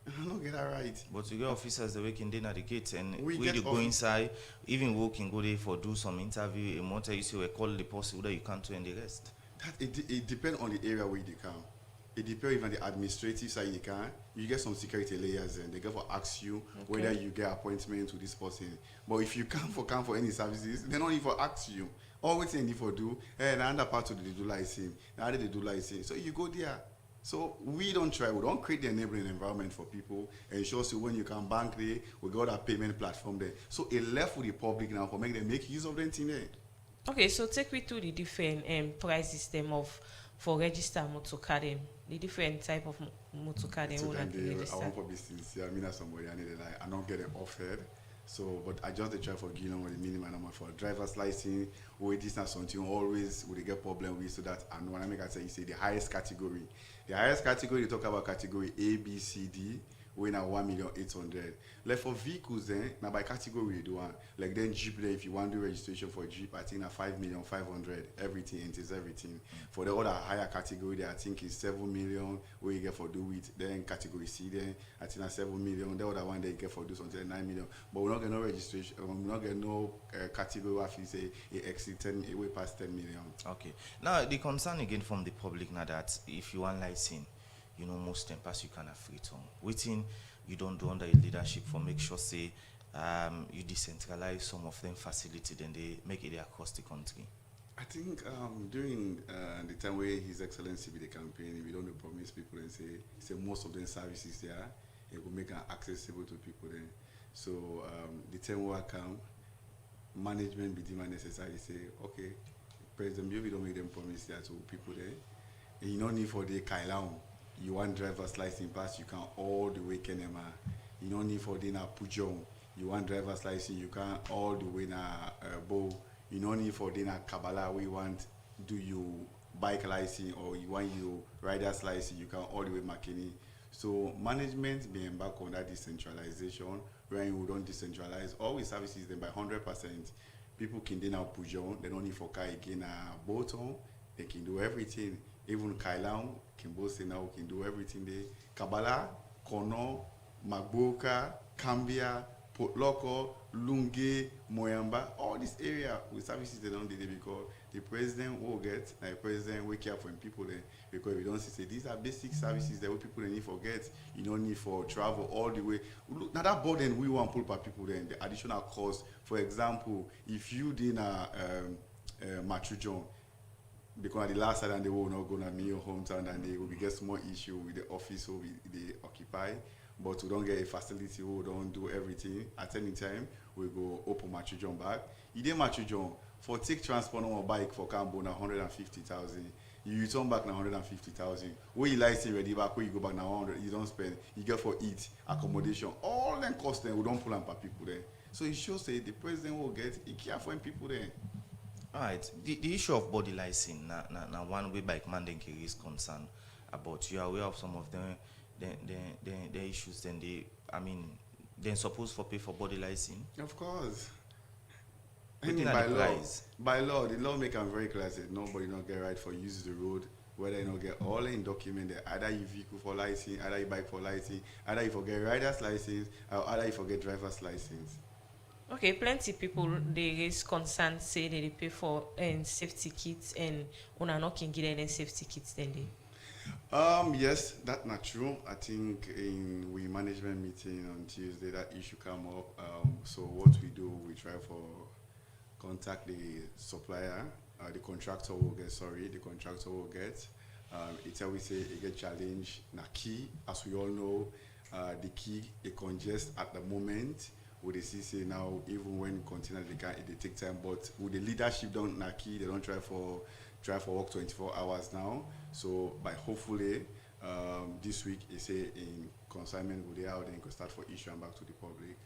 I don't get that right. But you get officers the working dinner at the gate and we they go inside, even walking go there for do some interview, a motor you say we call the person that you can't do and the rest. That it depends on the area where they come. It depends even the administrative side you can. You get some security layers and they go for ask you whether you get appointment to this person. But if you come for any services, they don't even ask you. Always they need for do and another part of the do license. Now they do license. So you go there. So we don't create the enabling environment for people and show you when you can bank there, we got a payment platform there. So it left with the public now for make them make use of them thing there. Okay, so take me to the different price system for register motor car them. The different type of motor car them. I want for business. I mean, as somebody I need like I don't get it offered. So, but I just try for giving them the minimum number for driver's license. Or this not something always would get problem with. So that and when I make I say the highest category. The highest category you talk about category A, B, C, D. We now 1,800,000. Like for vehicles, then now by category you do one. Like then Jeep, there, if you want to do registration for Jeep, I think now 5,500,000. Everything enters everything. For the other higher category, there I think is 7 million. Where you get for do it. Then category C, then I think now 7 million. The other one they get for do something 9 million. But we're not getting no registration. We're not getting no category where you say it exceed 10, it way past 10 million. Okay. Now the concern again from the public now that if you want license. You know, most tempers you can have freedom. Waiting, you don't do under your leadership for make sure say you decentralize some of them facility, then they make it across the country. I think during the time where His Excellency be the campaign, we don't promise people and say most of the services there, it will make it accessible to people then. So the time will come, management be demand necessary say, okay, President, maybe don't make them promise there to people there. And you don't need for the Kailaon. You want driver's license pass, you can all the way Kenema. You don't need for the na Pujong. You want driver's license, you can all the way na Bo. You don't need for the na Kabbalah. We want do you bike license or you want you rider's license, you can all the way Makini. So management be embark on that decentralization. When we don't decentralize all we services them by 100%. People can then now Pujong. They don't need for car again Boton. They can do everything. Even Kailang can both say now can do everything there. Kabbalah, Kono, Magboka, Cambia, Port Loko, Lunge, Moyamba, all this area with services they don't do it because the president will get, the president will care for people there because we don't say these are basic services that people they need for get. You don't need for travel all the way. Look, now that burden we want to put per people then the additional cost. For example, if you did Machujon, because the last time they will not go to your hometown and they will get small issue with the office or they occupy. But we don't get a facility, we don't do everything. At any time, we go open Machujon back. You did Machujon for take transport on a bike for Cambo na 150,000. You return back na 150,000. Where you license ready back, where you go back na 100, you don't spend. You get for eat, accommodation, all them costs then we don't pull on per people there. So it shows say the president will get he care for people there. All right. The issue of body license, na one way bike man then is concerned about. You are aware of some of the issues. Then they're supposed to pay for body license. Of course. By law, the law make them very clear that nobody not get right for use the road. Whether you not get all in document there, either you vehicle for license, either you bike for license, either you forget rider's license, or either you forget driver's license. Okay, plenty people they raise concern say they pay for safety kits and una not can get any safety kits then they. Yes, that's not true. I think in we management meeting on Tuesday that issue come up. So what we do, we try for contact the supplier, the contractor will get. It's always say it get challenge. Na key, as we all know, the key it congest at the moment. With the CC now, even when continue they take time, but with the leadership don't key, they don't try for work 24 hours now. So by hopefully this week they say in consignment will they out then can start for issuing back to the public.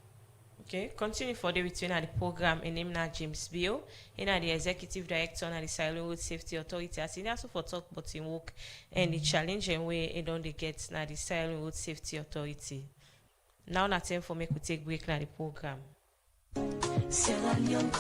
Okay, continue for the between the program in name na James Bill, the executive director of the Silent Road Safety Authority. As in also for talk about in work and the challenge and way it don't get na the Silent Road Safety Authority. Now not time for me to take break na the program. Salone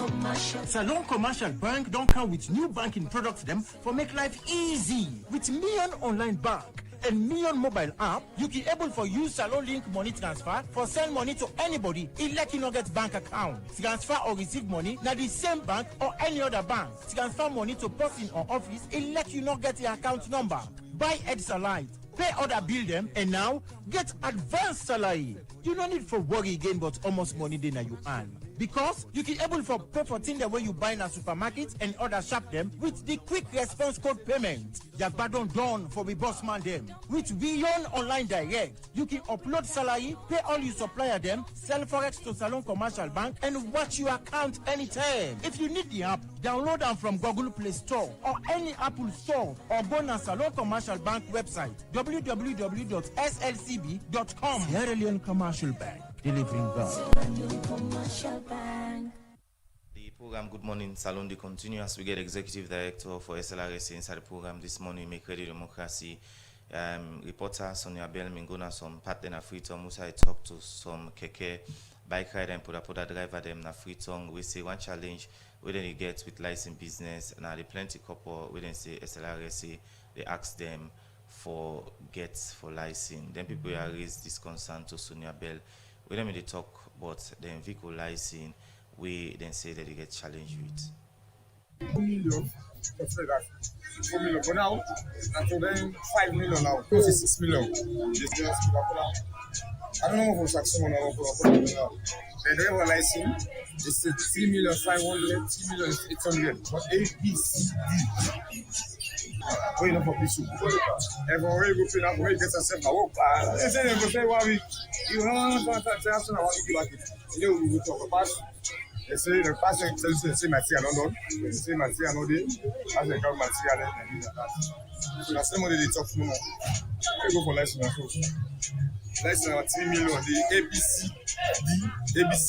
Commercial Bank don't come with new banking products them for make life easy. With Million Online Bank and Million Mobile app, you can able for use Salone Link money transfer for send money to anybody. It let you not get bank account. Transfer or receive money na the same bank or any other bank. Transfer money to person or office. It let you not get the account number. Buy Edsalite. Pay other bill them and now get advanced salary. You don't need for worry again but almost money then you earn. Because you can able for pay for things the way you buy in a supermarket and other shop them with the quick response code payment. Yagbadon done for we boss man them. With Beyond Online Direct, you can upload salary, pay all your supplier them, sell forex to Salone Commercial Bank and watch your account anytime. If you need the app, download them from Google Play Store or any Apple Store or go to Salone Commercial Bank website www.slcb.com. Sierra Leone Commercial Bank, delivering God. The program Good Morning Salone they continue as we get executive director for SLRSA inside the program this morning. Make ready democracy. Reporter Sonia Bell Mingona some partner Freetown. Musa I talk to some keke bike rider and Poda driver them na Freetown. We say one challenge we then get with license business. Now the plenty couple we then say SLRSA they ask them for gets for license. Then people are raise this concern to Sonia Bell. We don't really talk about the vehicle license. We then say that they get challenged with. 4 million, 4 million for now, and so then 5 million now, close to 6 million. I don't know for Saxon or for the driver license is 3,500,000, 3,800,000. But A, B, C, D. What you know for this? Everywhere you go, you have to get yourself a work. They say they go say, "Why we? You know, what I'm saying? I want to give back it." You know, we go talk about. They say the person tells you, say, "My tea, I don't know." They say, "My tea, I know this." As they come, my tea, I don't know. So that's the money they talk no more. They go for license and so. License 3 million. The ABC, D, ABC.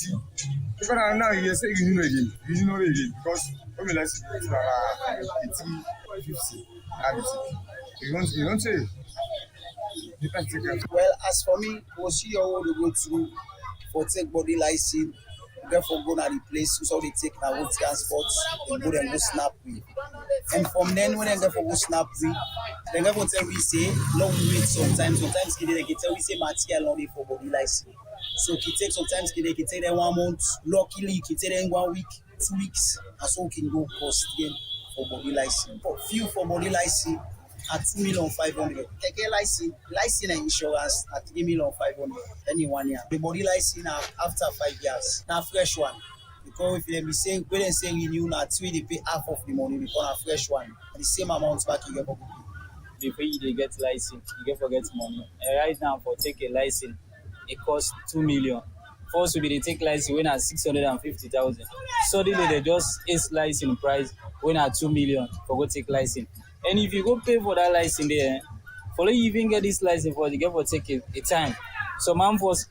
Because now you say you know again. You know again because when we license, it's 50. You don't say. Well, as for me, we'll see how we go through for take body license. Therefore, go to the place so they take our own transport and go and go snap with. And from then, when they go go snap with, they go tell we say long wait sometimes. Sometimes they can tell we say material only for body license. So it take sometimes they can take them 1 month. Luckily, it can take them 1 week, 2 weeks, and so can go cost again for body license. For few for body license at 2,500,000. Keke license and insurance at 3,500,000. Any 1 year. The body license after 5 years. Now fresh one. Because if they be saying when they say renew now, they pay half of the money because a fresh one. And the same amount back you get for before you get license, you get forget money. And right now, for take a license, it costs 2 million. First, will be they take license when at 650,000. Suddenly, they just ace license price when at 2 million for go take license. And if you go pay for that license there, for you even get this license for you get for take a time. So man first,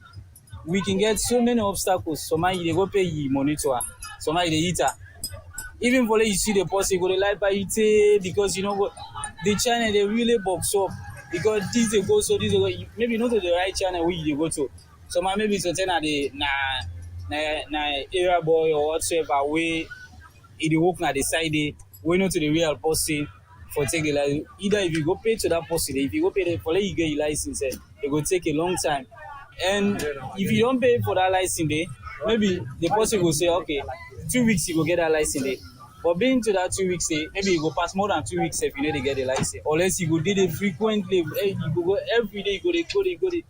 we can get so many obstacles. So man, you go pay you monitor. So man, you eat her. Even for you see the person go to like by it because you know what the channel they really box up because this they go so this they go maybe not to the right channel where you go to. So man maybe to tell the na area boy or whatsoever way it work na the side day we not to the real person for take the license. Either if you go pay to that person, if you go pay for let you get your license, it will take a long time. And if you don't pay for that license day, maybe the person will say, okay, 2 weeks you go get that license day. But being to that 2 weeks day, maybe you go pass more than 2 weeks if you need to get the license. Unless you go did it frequently, you go every day, you go there.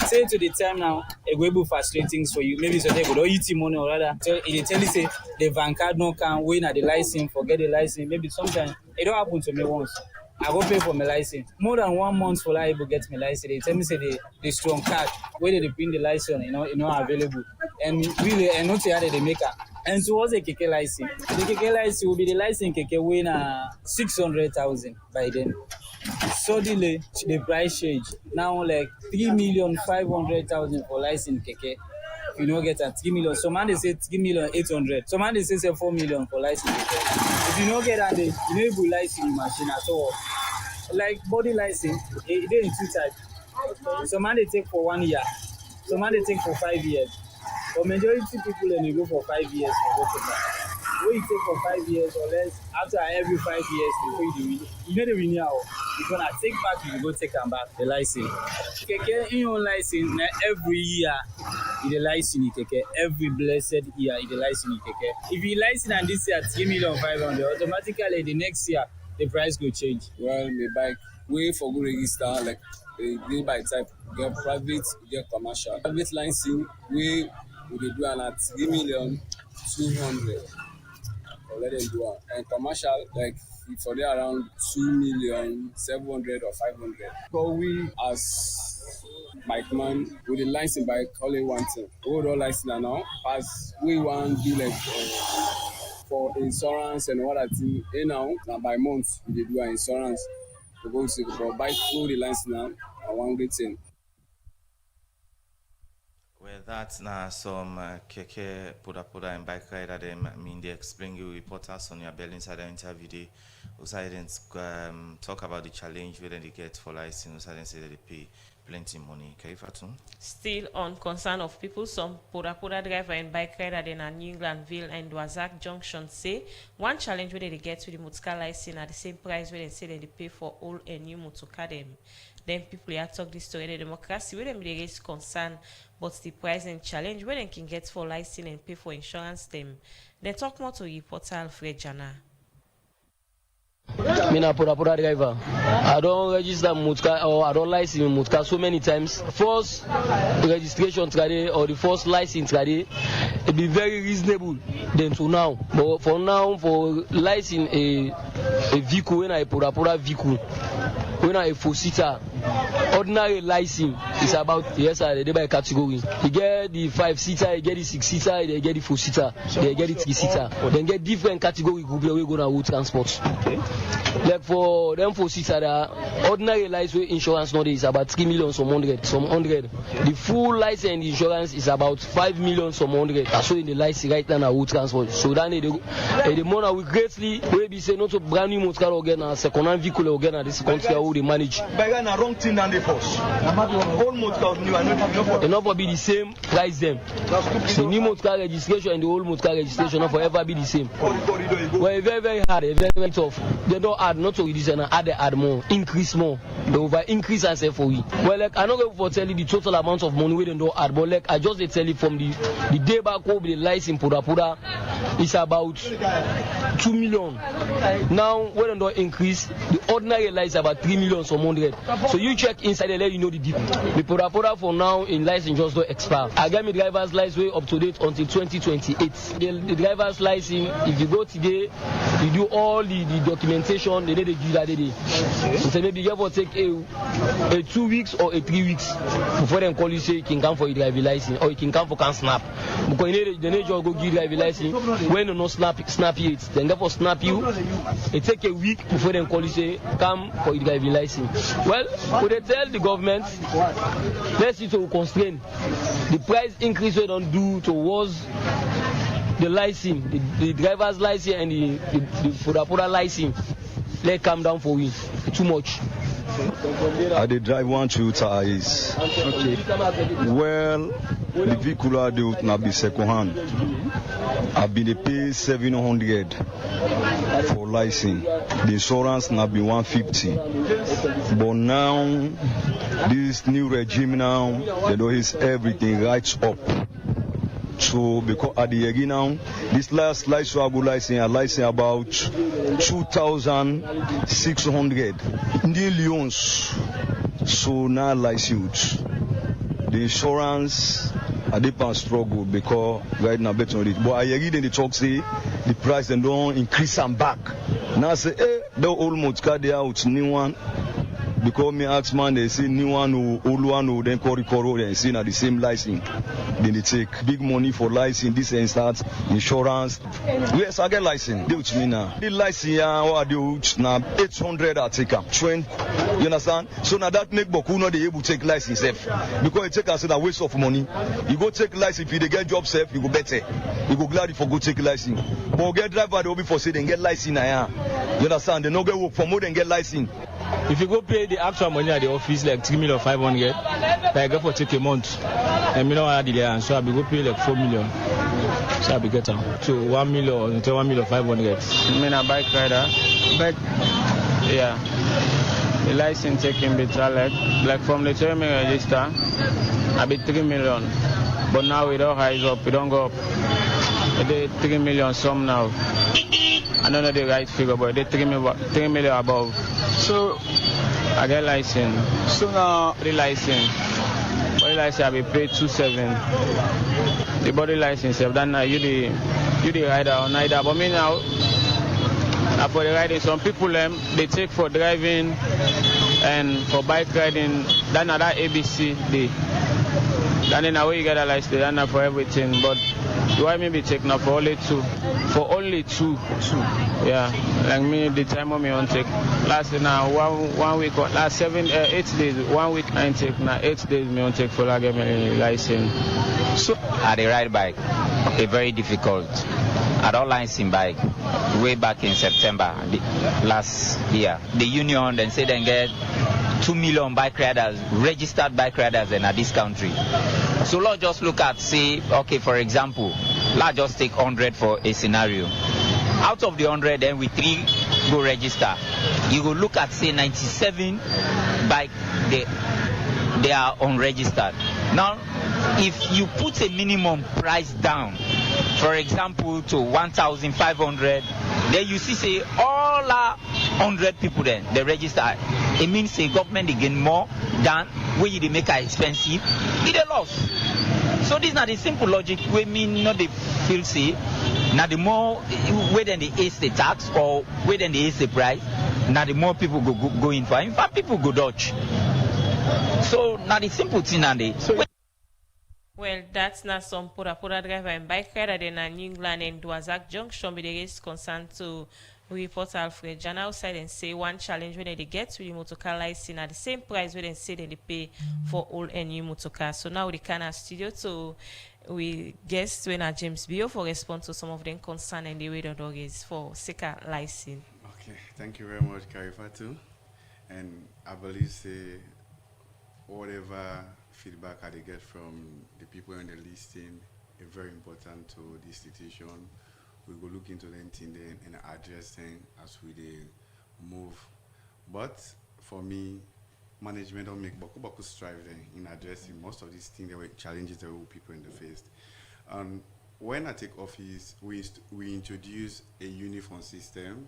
Say to the time now, it will be frustrating things for you. Maybe so they go eat money or rather. So it tell you say the van card no can win at the license, forget the license. Maybe sometimes it don't happen to me once. I go pay for my license. More than 1 month for I able get my license. They tell me say the strong card where they print the license, you know available. And really, and not here they make it. And towards the KK license, the KK license will be the license KK win 600,000 by then. Suddenly the price change. Now like 3,500,000 for license KK. If you don't get a 3 million, some man they say 3,800,000. Some man they say 4 million for license KK. If you don't get that, you don't able license machine at all. Like body license, it in 2 types. Some man they take for 1 year, some man they take for 5 years. But majority people they go for 5 years for go take that. When you take for 5 years or less, after every 5 years before you know the renewal, you're gonna take back, you go take them back the license. Keke in your license every year. The license keke every blessed year the license keke. If you license and this year 3,500,000, automatically the next year the price will change. Well, my bike way for go register like dey by type get private, get commercial. Private license we dey do am at 3,200,000 or let them do am. And commercial like for there around 2,700,000 or 500,000. So we as bike man with the license bike only one thing. We don't license now as we want do like for insurance and what I think. Now by month we dey do our insurance. We go see for bike through the license now. I one great thing. Well, that's now some keke poda and bike rider them. I mean, they explain you reporters on your belly inside the interview. They also didn't talk about the challenge where they get for license. Also, they say that they pay plenty money. Can you fathom? Still on concern of people, some poda driver and bike rider in New Englandville and Wazak Junction say one challenge where they get to the motorcar license at the same price where they say they pay for all a new motorcar them. Then people here talk this story the democracy where them they raise concern but the price and challenge where they can get for license and pay for insurance them. They talk more to reporter Alfred Jana. Me na pura driver. I don't register motor or I don't license motor so many times. First registration today or the first license today, it be very reasonable than to now. But for now, for license a vehicle when I pura vehicle, when I a 4-seater, ordinary license is about they by category. You get the 5-seater, you get the 6-seater, you get the 4-seater, you get the 3-seater. Then get different category group where we go to road transport. Okay. Like for them 4-seater, the ordinary license insurance nowadays is about 3 million some 100. The full license insurance is about 5 million some 100. That's so in the license right now road transport. So then the money we greatly we say not to brand new motor again a second-hand vehicle again at this country how they manage. But again a wrong thing than the first. Old motor new and not for be the same price them. The new motor registration and the old motor registration not forever be the same. Well, very hard, very tough. They don't add not to reduce and add more, increase more. They over increase and say for we. Well, like I'm not going to tell you the total amount of money we don't add, but like I just tell you from the day back home the license pura it's about 2 million. Now when don't increase, the ordinary license about 3 million some 100. So you check inside and let you know the difference. The pura for now in license just don't expire. I got my driver's license way up to date until 2028. The driver's license, if you go today, you do all the documentation, they give that day. So maybe you have to take a 2 weeks or a 3 weeks before them call you say you can come for your driving license or you can come for can snap. Because they need to go give driving license. When you no snap it, then go for snap you. It take a week before them call you say come for your driving license. Well, would they tell the government let's see to constrain the price increase we don't do towards the license, the driver's license and the pura license. Let come down for we. Too much. I did drive 1 Toyota is. Okay. Well, the vehicle I do now be second hand. I've been paid 700 for license. The insurance now be 150. But now this new regime now, they know is everything right up. So because at the beginning now, this last license I license about 2,600 millions. So now license, the insurance I did struggle because right now better on it. But I read in the talk say the price then don't increase and back. Now I say the old motor they out new one. Because me ask man, they say new one or old one or then Coricoro, they say at the same license. Then they take big money for license, this and that, insurance. Yes, I get license. They with me now. The license or I do now 800 I take up 20. You understand? So now that make Boku not able to take license safe. Because it take us a waste of money. You go take license if you get job safe, you go better. You go glad if you go take license. But get driver they will be for say they get license now. You understand? They no get work for more than get license. If you go pay the actual money at the office like 3,500,000, I go for take a month. And me no want delay, so I be go pay like 4 million. So I be get am. So 1 million until 1,500,000. Me na bike rider, but yeah, the license taking better like from the time I register, I be 3 million. But now it all rise up, it don't go up. It 3 million some now. I don't know the right figure, but they 3 million above. So I get license. So now the license. Body license I be paid 2,700. The body license, then now you the rider or neither. But me now for the riding, some people they take for driving and for bike riding. Then now that ABC day. Then now you get a license. Then now for everything, but. Do I maybe take now for only 2? For only two. Yeah. Like me, the time of me on take. Last now 1 week, last 8 days, 1 week I take now 8 days me on take for like my license. So I ride bike. Okay, very difficult. I don't license bike. Way back in September last year, the union then said they get 2 million bike riders, registered bike riders in this country. So let's just look at, say, okay, for example, let's just take 100 for a scenario. Out of the 100, then we 3 go register. You will look at, say, 97 bike, they are unregistered. Now, if you put a minimum price down, for example, to 1,500, then you see, say, all our 100 people then they register. It means the government they gain more than where you they make it expensive. It a loss. So this is not the simple logic. We mean not the feel say. Now the more where then they ace the tax or where then they ace the price. Now the more people go in for. In fact, people go dodge. So now the simple thing and they. Well, that's not some pura driver and bike rider in New England and Dwazak Junction, but there is concern to report Alfred Jan outside and say one challenge when they get to the motor car license at the same price when they say they pay for old and new motor cars. So now we can have studio to we guess when James Bio for response to some of them concern and the way the dog is for second license. Okay, thank you very much, Karifatu. And I believe say whatever feedback I get from the people in the listing is very important to the institution. We will look into them and address them as we move. But for me, management don't make baku strive in addressing most of these things, the challenges that people in the face. When I take office, we introduce a uniform system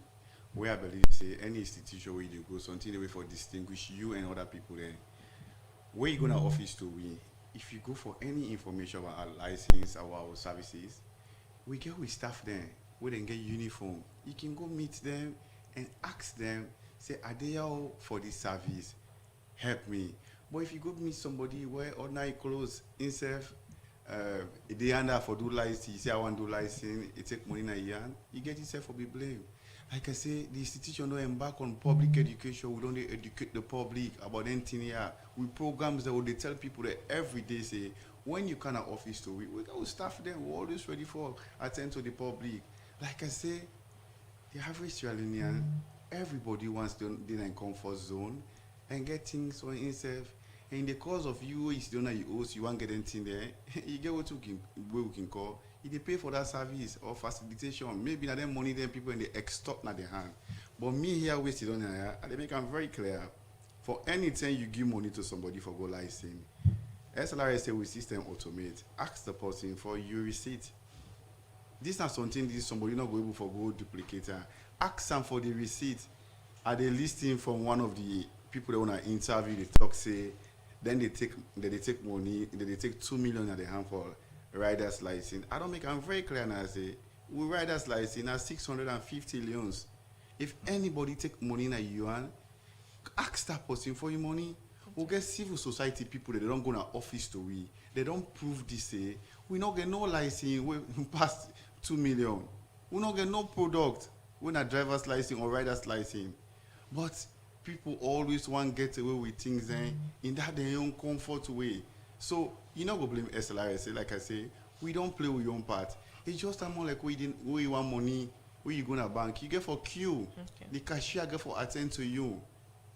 where I believe say any institution where you go, something the way for distinguish you and other people there. Where you go to office to we, if you go for any information about our license, our services, we get with staff there, where they get uniform. You can go meet them and ask them, say, are they all for this service? Help me. But if you go meet somebody where ordinary clothes, instead, they under for do license, you say I want to do license, it take money in a year, you get yourself for be blamed. Like I say, the institution don't embark on public education. We don't educate the public about anything here. We programs that they tell people that every day say, when you come to office to we got staff them, we're always ready for attend to the public. Like I say, the average Sierra Leonean, everybody wants to be in a comfort zone and get things for himself. And in the cause of you, it's the owner you owe, you won't get anything there. You get what we can call. They pay for that service or facilitation. Maybe not them money, them people in the extort na their hand. But me here wasted on here, they make them very clear. For anything you give money to somebody for go license, SLRSA will system automate. Ask the person for your receipt. This is not something this somebody not go able for go duplicator. Ask them for the receipt. Are they listing from one of the people that want to interview? They talk say, then they take money. Then they take 2 million at the hand for rider's license. I don't make I'm very clear now. I say we rider's license are 650 loans. If anybody take money in a yuan, ask that person for your money. We get civil society people that they don't go to office to we. They don't prove this. We not get no license. We past 2 million. We not get no product. We not driver's license or rider's license. But people always want to get away with things in that their own comfort way. So you not go blame SLRSA. Like I say, we don't play with your own part. It's just a more like where you want money, where you go to bank, you get for queue. Okay. The cashier get for attend to you.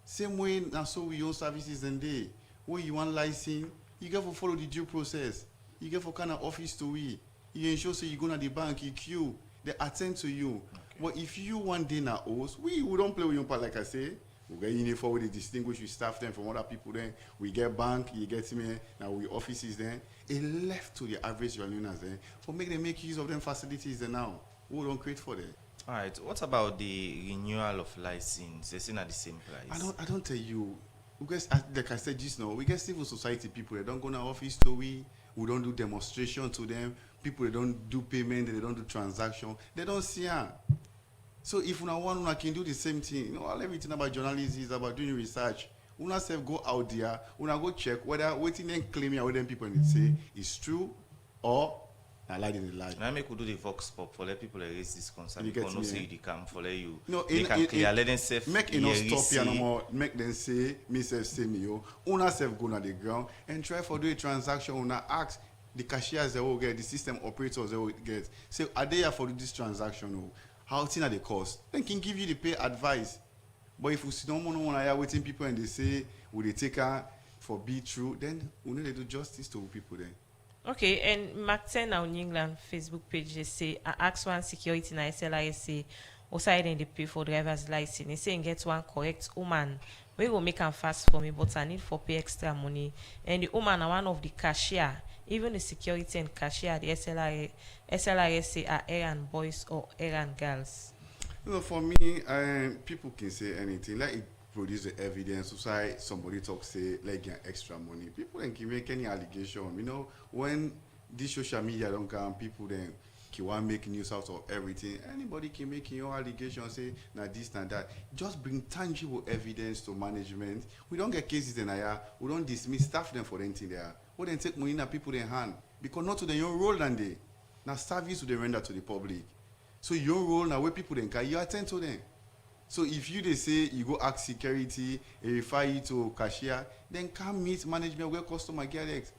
Same way now so we own services and day. Where you want license, you get for follow the due process. You get for kind of office to we. You ensure so you go to the bank, you queue, they attend to you. Okay. But if you one day now host, we don't play with your part, like I say. We get uniform, we distinguish, we staff them from other people then. We get bank, you get me, now we offices then. It left to the average Learners then for make use of them facilities then now. We don't create for them. All right. What about the renewal of license? They're still at the same price. I don't tell you. Because like I said just now, we get civil society people that don't go to office to we don't do demonstration to them. People that don't do payment, they don't do transaction. They don't see her. So if one can do the same thing, you know, everything about journalism is about doing research. Una self go out there, una go check whether waiting and claiming or them people and say is true or I lied in the lie. Now make we do the vox pop for let people raise this concern. You because no say they come for let you. No, they can clear. Let them say make enough stop here no more. Make them say me self say me yo. Una self go on the ground and try for do a transaction. Una ask the cashiers they will get, the system operators they will get. Say are they here for this transaction? No? How much are the cost? Then can give you the pay advice. But if we don't want to waiting people and they say, will they take her for be true, then we need to do justice to people then. Okay, and Mark 10 on England Facebook page, they say, I ask one security na SLRSA, also I didn't pay for driver's license. They say, get one correct woman. We will make them fast for me, but I need for pay extra money. And the woman are one of the cashier. Even the security and cashier, the SLRSA are errand boys or errand girls. For me, people can say anything. Like it produce the evidence. So say somebody talk say like get extra money. People then can make any allegation. When this social media don't come, people then can want make news out of everything. Anybody can make your allegation say now this and that. Just bring tangible evidence to management. We don't get cases in here. We don't dismiss staff them for anything there. We then take money in people in hand because not to the your role than they. Now service to the render to the public. So your role now where people then can you attend to them. So if you they say you go ask security, refer you to cashier, then come meet management where customer get it.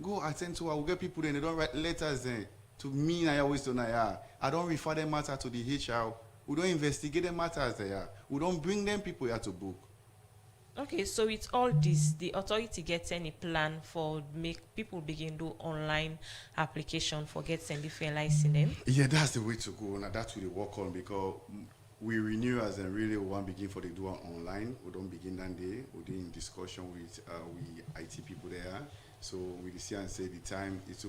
Go attend to our get people then they don't write letters then to me and I always don't I don't refer them matter to the HR. We don't investigate the matters there. We don't bring them people here to book. Okay, so with all this, the authority gets any plan for make people begin do online application for get send different license them? Yeah, that's the way to go. Now that's what we work on because we renew as and really we want begin for the do online. We don't begin that day. We're doing discussion with we IT people there. So we see and say the time it's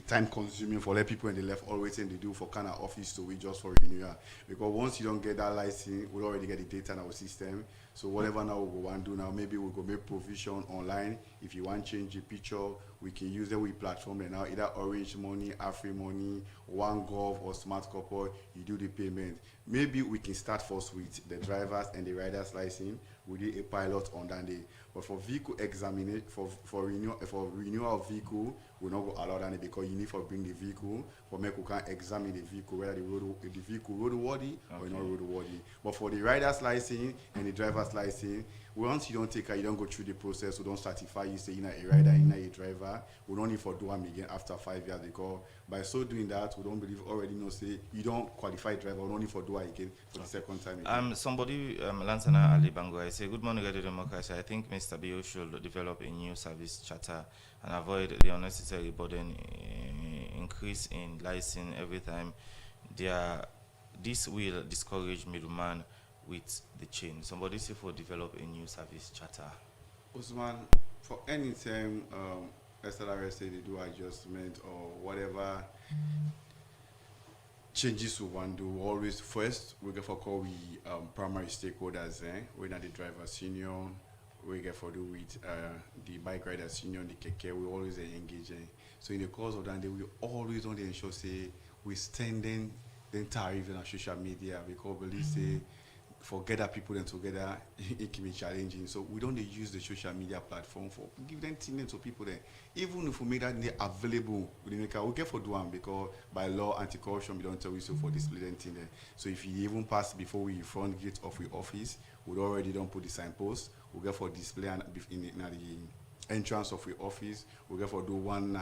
time consuming for let people in the left always and they do for kind of office to we just for renewal. Because once you don't get that license, we already get the data in our system. So whatever now we want to do now, maybe we go make provision online. If you want to change the picture, we can use the platform right now, either Orange Money, Afri Money, OneGov or Smart Couple, you do the payment. Maybe we can start first with the drivers and the riders license. We do a pilot on that day. But for vehicle examination, for renewal of vehicle, we not go allow that because you need to bring the vehicle for make we can examine the vehicle whether the vehicle roadworthy or not roadworthy. But for the rider's license and the driver's license, once you don't take her, you don't go through the process. We don't certify you say you're not a rider, you're not a driver. We don't need for do them again after 5 years because by so doing that, we don't believe already know say you don't qualify driver. We don't need for do it again for the second time. Again. Somebody Lansana Ali Bango, I say good morning, Radio Democracy. I think Mr. Bio should develop a new service charter and avoid the unnecessary burden increase in license every time. This will discourage middleman with the chain. Somebody say for develop a new service charter. Usman, for any time SLRSA they do adjustment or whatever changes we want to do, always first we get for call we primary stakeholders, we're not the drivers union, we get for do with the bike riders union, the KK, we always engage in. So in the course of that day, we always want to ensure say we standing the tariff on social media because we say forget that people then together it can be challenging. So we don't use the social media platform for give them things to people there. Even if we make that available, we get for do one because by law anti-corruption we don't tell you so for this little thing there. So if you even pass before we front gate of the office, we already don't put the signpost, we get for display and in the entrance of the office, we get for do one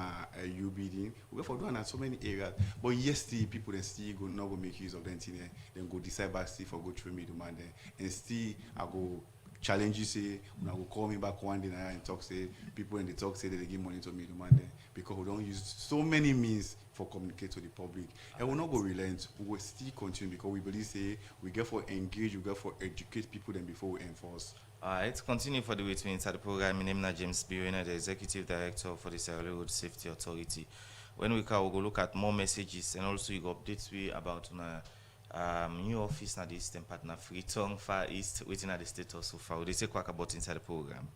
UBD, we get for do one at so many areas. But yes, still people then still go not go make use of them thing, then go decide back still for go through me demand then, and still I go challenge you say when I go call me back one day and talk say people in the talk say that they give money to me demand then because we don't use so many means for communicate to the public. And we'll not go relent, we will still continue because we believe say we get for engage, we get for educate people then before we enforce. Let's continue for the way to inside the program. My name is James Birena, the Executive Director for the Sierra Leone Road Safety Authority. When we can, we'll go look at more messages and also you go updates we about new office na the Eastern Partner Freetown Far East waiting at the status so far. They say quack about inside the program.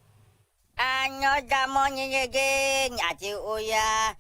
Another morning again at the Oya.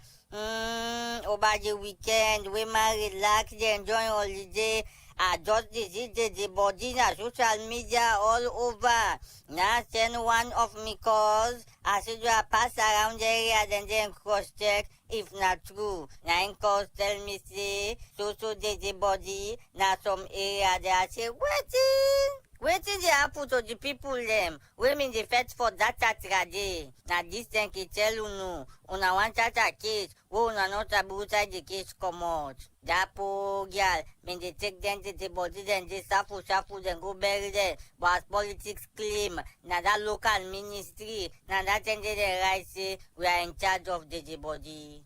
Over the weekend, we might relax, enjoy holiday. I just visited the body na social media all over. Now send one of me calls. I said I pass around the area then cross check if not true. Now calls tell me say so the body na some area there I say waiting they happen to the people them. Women they fetch for data trade. Now this thing can tell you no. Una want a case. Una not about the case come out. That poor girl, when they take them to the body, then they shuffle, then go bury them. But as politics claim, now that local ministry, now that thing they right say, we are in charge of the body.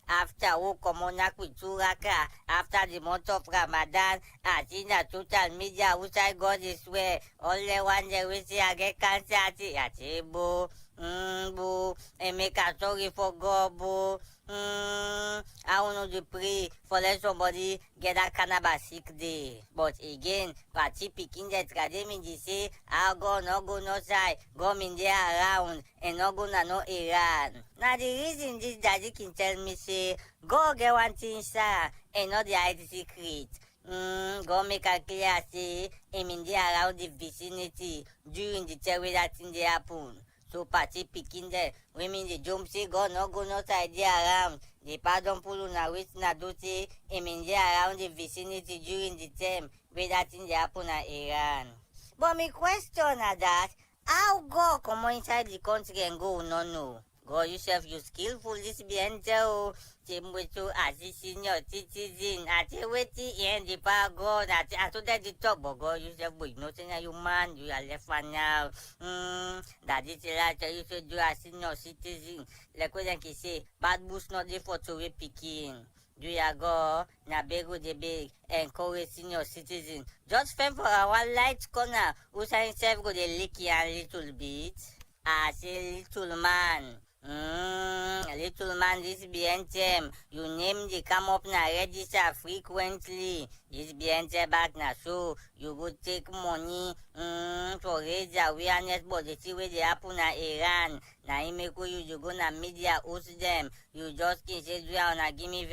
After who come on with Turaka, after the month of Ramadan, in the social media, which I got this way, only one day we see I get cancer, Boo, and make a sorry for God, boo. I want to pray for let somebody get a cannabis sick day. But again, party picking that academy, they say, I'll go no side, go in there around, and no go no Iran. Now the reason this daddy can tell me say, go get one thing, sir, and not the IT secret. Go make a clear say, him in there around the vicinity during the time where that thing they happen. So party picking there, women the jump say go no side there around. The pardon pull na wait na do say him in there around the vicinity during the time where that thing they happen at Iran. But my question na that, how go come inside the country and go no? Go yourself, you skillful this be enter same way to as a senior citizen. I tell waiting and the power God. I told that the talk, but go yourself, boy, nothing you man, you are left for now. That is right, you should do as senior citizen. Like what I say, bad boost not there for to we picking. Do ya go na bego de big encourage senior citizen. Just fend for our light corner. Who say himself go the licky a little bit. I say little man. Little man, this BNTM. You name the come up na register frequently. This BNTM back na so you go take money to raise awareness, but the see where they happen na Iran. Na imeko you go na media host them. You just can say una give me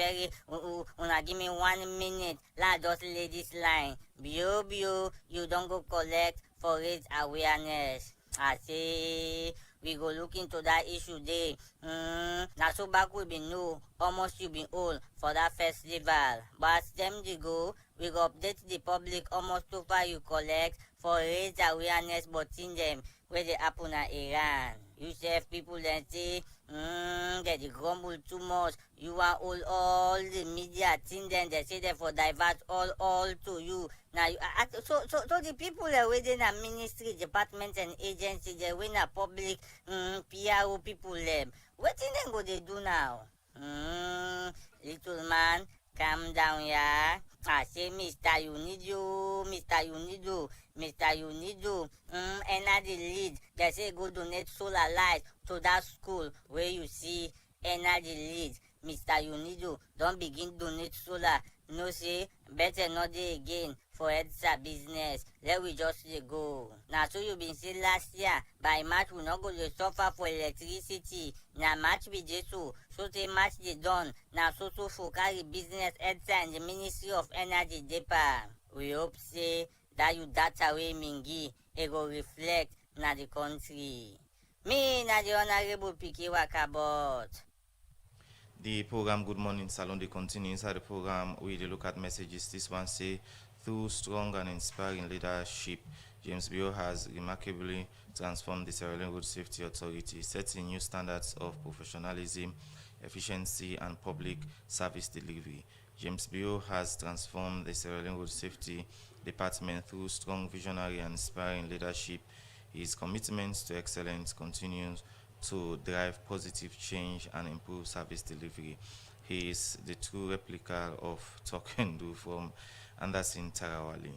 una give me 1 minute. La just lay this line. Bio, you don't go collect for raise awareness. I say we go look into that issue there. Now so back we be new, almost you be old for that festival. But as them they go, we go update the public almost too far you collect for raise awareness but in them where they happen at Iran. You say people then say, that they grumble too much. You want all the media thing then they say they for divert all to you. Now you so the people are within a ministry, department and agency, they win a public PRO people them. What thing then go they do now? Little man, calm down, yeah. I say, Mr. You need to, energy lead. They say go donate solar light to that school where you see energy lead. Mr. You don't begin donate solar. No say, better not day again for EDSA business. Let we just go. Now so you been saying last year, by March we not go to suffer for electricity. Now March be just so say March they done. Now so for carry business EDSA and the Ministry of Energy depa. We hope say that you data way mingi, it go reflect na the country. Me na the honorable Piki Wakabot. The program Good Morning Salone, they continue inside the program. We look at messages. This one say, through strong and inspiring leadership, James Bio has remarkably transformed the Sierra Leone Road Safety Authority, setting new standards of professionalism, efficiency, and public service delivery. James Bio has transformed the Sierra Leone Road Safety Department through strong visionary and inspiring leadership. His commitment to excellence continues to drive positive change and improve service delivery. He is the true replica of Talk and Do from Anderson Tarawali.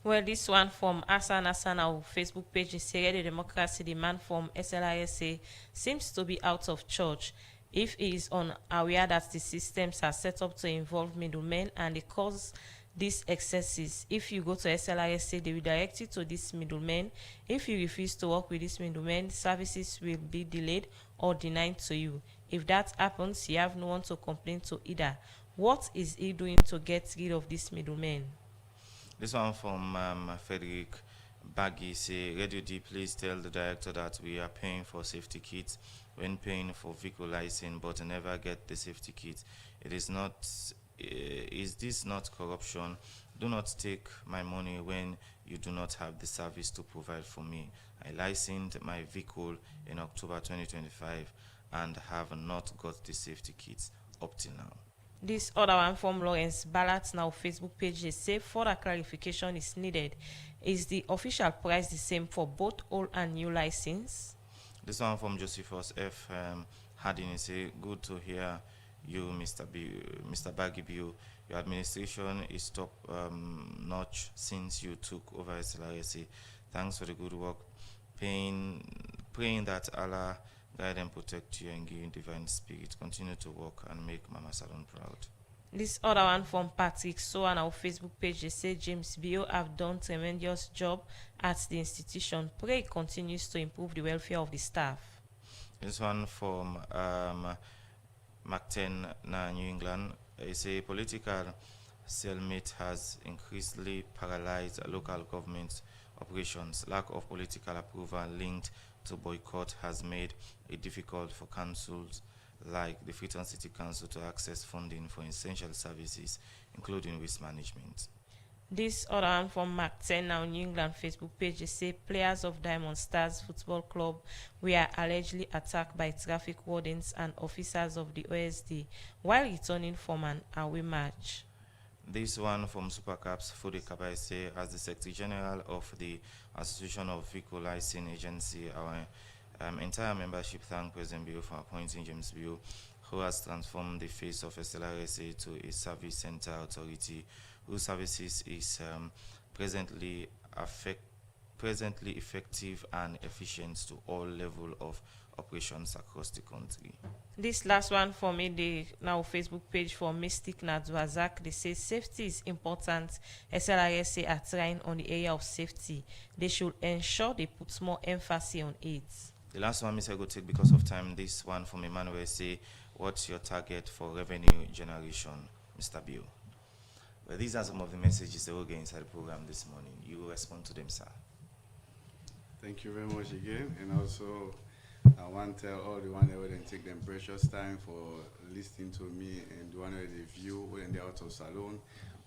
Well, this one from Hassan our Facebook page is say the democracy, the man from SLRSA seems to be out of church. If he is unaware that the systems are set up to involve middlemen and they cause these excesses, if you go to SLRSA, they will direct you to this middleman. If you refuse to work with this middleman, services will be delayed or denied to you. If that happens, you have no one to complain to either. What is he doing to get rid of this middleman? This one from Frederick Baggy say, Radio D, please tell the director that we are paying for safety kits when paying for vehicle license but never get the safety kit. It is not. Is this not corruption? Do not take my money when you do not have the service to provide for me. I licensed my vehicle in October 2025 and have not got the safety kits up till now. This other one from Lawrence Ballat now Facebook page, they say further clarification is needed. Is the official price the same for both old and new license? This one from Josephus F. Harding say, good to hear you, Mr. Bagibio. Your administration is top notch since you took over SLRSA. Thanks for the good work. Paying praying that Allah guide and protect you and give you divine spirit. Continue to work and make Mama Salon proud. This other one from Patrick. So on our Facebook page, they say James Bio have done tremendous job at the institution. Pray it continues to improve the welfare of the staff. This one from Mark 10 na New England. They say political stalemate has increasingly paralyzed local government operations. Lack of political approval linked to boycott has made it difficult for councils like the Freetown City Council to access funding for essential services, including waste management. This other one from Mark 10 now New England Facebook page, they say players of Diamond Stars Football Club were allegedly attacked by traffic wardens and officers of the OSD while returning from an away match. This one from Supercaps Fode Kabaise, as the Secretary General of the Association of Vehicle Licensing Agency, our entire membership thank President Bio for appointing James Bio, who has transformed the face of SLRSA to a service center authority whose services is presently effective and efficient to all levels of operations across the country. This last one for me, the now Facebook page for Mystic Nadwazak, they say safety is important. SLRSA are trying on the area of safety. They should ensure they put more emphasis on it. The last one, Mr. Go take because of time. This one from Emmanuel say, what's your target for revenue generation, Mr. Bill? Well, these are some of the messages that will get inside the program this morning. You will respond to them, sir. Thank you very much again. And also, I want to tell all the one that will take them precious time for listening to me and the one that they view when they're out of salon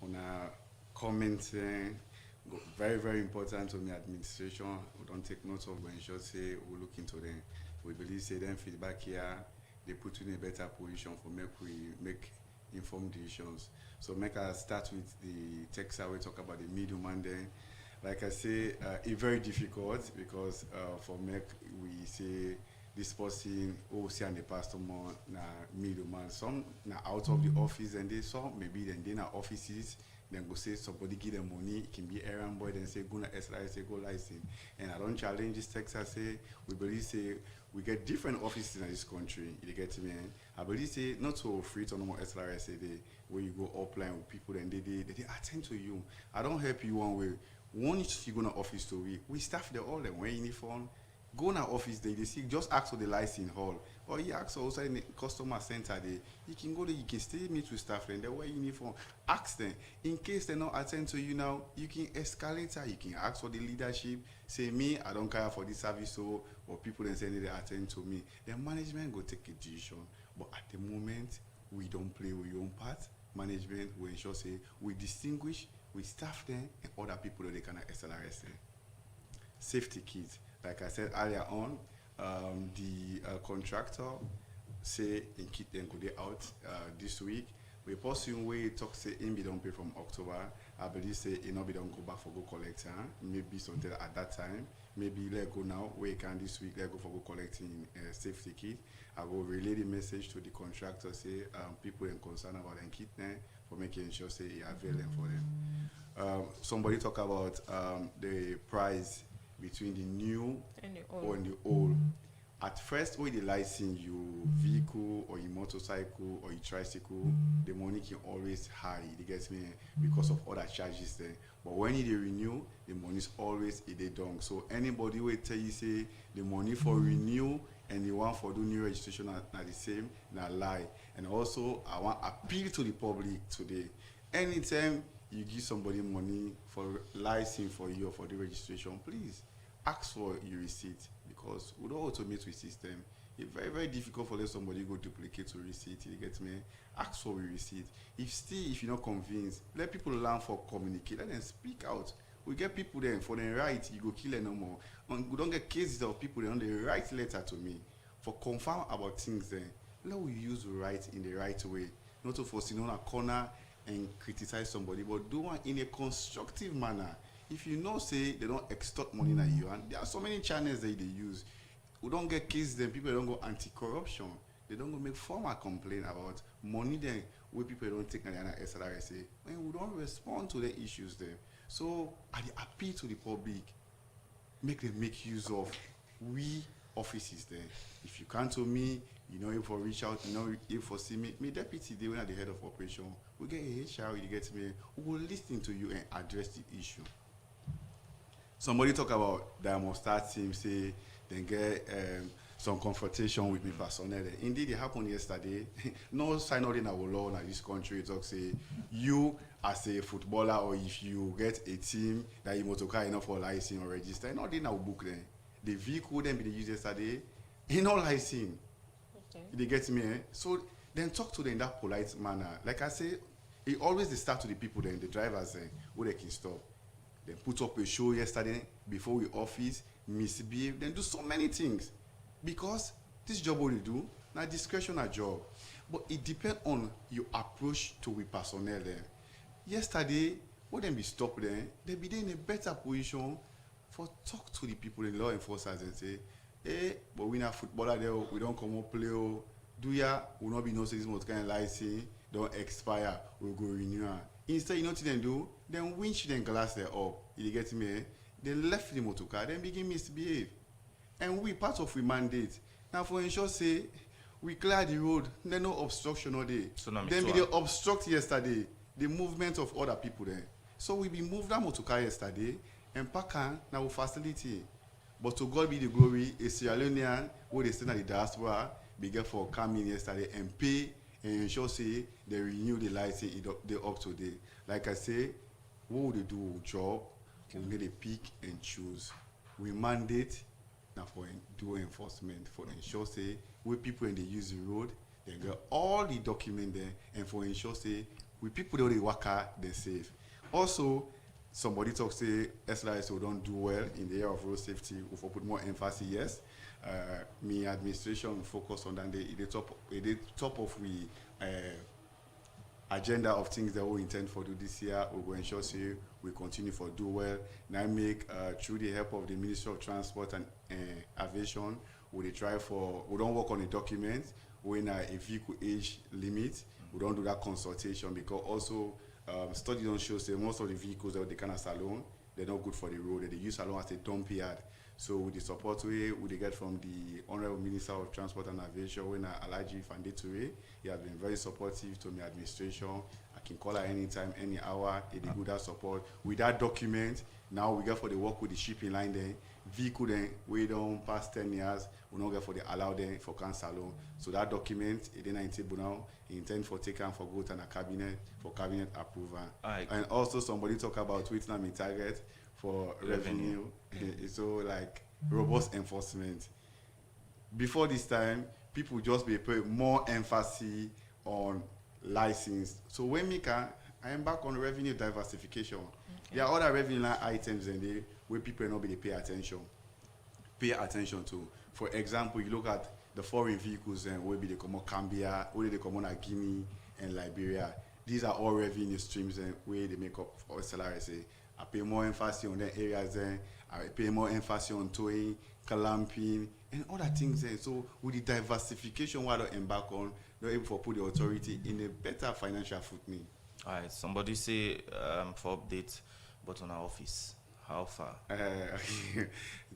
on a commenting. Very, very important to me administration. We don't take notes of when you say we look into them. We believe say them feedback here, they put you in a better position for make informed decisions. So make us start with the text we talk about the middleman then. Like I say, it's very difficult because for make we say this person see and the pastor more na middleman. Some na out of the office and they some maybe then they na offices. Then go say somebody give them money, it can be errand boy, then say go na SLRSA, go license. And I don't challenge this text. I say we believe say we get different offices in this country. You get me? I believe say not so free to no more SLRSA day where you go offline with people and they attend to you. I don't help you one way. Once you go to office to we staff there all them wear uniform. Go na office they see just ask for the license hall. Or you ask also in the customer center there. You can go there, you can stay meet with staff and they wear uniform. Ask them. In case they not attend to you now, you can escalate her, you can ask for the leadership. Say me, I don't care for this service so or people then say they attend to me. The management go take a decision. But at the moment, we don't play with your own part. Management will ensure say we distinguish, we staff them and other people that they can SLRSA. Safety kits. Like I said earlier on, the contractor say in kit then go they out this week. We person we talk say in be don't pay from October. I believe say it not be don't go back for go collect. Maybe something at that time. Maybe let go now. We can this week let go for go collecting safety kit. I will relay the message to the contractor say people are concerned about them kit then for making sure say it available for them. Somebody talk about the price between the new and the old. At first, when they license your vehicle or your motorcycle or your tricycle, the money can always high. It gets me because of other charges there. But when you renew, the money is always a down. So anybody will tell you say the money for renew and the one for do new registration are the same, na lie. And also, I want to appeal to the public today. Anytime you give somebody money for license for you or for the registration, please ask for your receipt because we don't automate with system. It's very, very difficult for somebody go duplicate your receipt. You get me? Ask for your receipt. If you're not convinced, let people learn for communicate. Let them speak out. We get people there for the right, you go kill them no more. And we don't get cases of people that they write letter to me for confirm about things then. Let we use right in the right way. Not to force on a corner and criticize somebody, but do one in a constructive manner. If you know, say they don't extort money at you, and there are so many channels that they use. We don't get cases, then people don't go anti-corruption. They don't go make formal complaint about money then where people don't take an SLRSA. When we don't respond to the issues there. So I appeal to the public, make them make use of we offices there. If you come to me, you know, if for reach out, you know, if for see me deputy, they when at the head of operation, we get a HR, you get me, we will listen to you and address the issue. Somebody talk about Diamond Star team, say they get some confrontation with me personnel. Indeed, it happened yesterday. No sign out in our law in this country. Talk say you as a footballer, or if you get a team that you motorcar enough for license or register, not in our book then. The vehicle then be used yesterday, in all license. Okay. They get me, eh? So then talk to them in that polite manner. Like I say, it always they start to the people then, the drivers where they can stop. Then put up a show yesterday before we office, misbehave, then do so many things. Because this job what you do, now discretionary job. But it depends on your approach to the personnel there. Yesterday, when they be stopped there, they be there in a better position for talk to the people, the law enforcers, and say, hey, but we not footballer there, we don't come up play, do ya, will not be no say this most kind of license, don't expire, we'll go renew. Instead, you know what they do? Then winch them glass there up. You get me? They left the motor car, then begin misbehave. And we part of we mandate. Now for ensure say we clear the road, then no obstruction all day. Then we they obstruct yesterday the movement of other people there. So we be moved that motor car yesterday and pack now facility. But to God be the glory, a Sierra Leonean who they send at the diaspora began for coming yesterday and pay and ensure say they renew the license they up to date. Like I say, what would they do job? We get a pick and choose. We mandate now for do enforcement for ensure say we people when they use the road, they get all the document there, and for ensure say we people that they work they safe. Also, somebody talk say SLRSA don't do well in the area of road safety. We for put more emphasis, yes. Me administration focus on that. The top of we agenda of things that we intend for do this year. We will ensure say we continue for do well. Now make through the help of the Ministry of Transport and Aviation, we try for we don't work on a document when a vehicle age limit. We don't do that consultation because also study don't show say most of the vehicles that they can salon, they're not good for the road. They use salon as a dump yard. So with the support we get from the Honorable Minister of Transport and Aviation, when Alaji Fandetue, he has been very supportive to my administration. I can call her anytime, any hour. He did good support. With that document, now we get for the work with the shipping line there. Vehicle then we don't pass 10 years, we don't get for the allow them for cancel. So that document, it then table now, intend for taken for go to a cabinet for cabinet approval. And also somebody talk about Vietnam target for revenue. So like robust enforcement. Before this time, people just be put more emphasis on license. So when I am back on revenue diversification. Okay. There are other revenue line items in there where people nobody pay attention to. For example, you look at the foreign vehicles and where they come on Gambia, where they come on Guinea and Liberia. These are all revenue streams and where they make up for SLRSA. I pay more emphasis on the areas there. I pay more emphasis on towing, clamping, and other things there. So with the diversification what I embark on, they're able to put the authority in a better financial footing. All right, somebody say for update, but on our office, how far?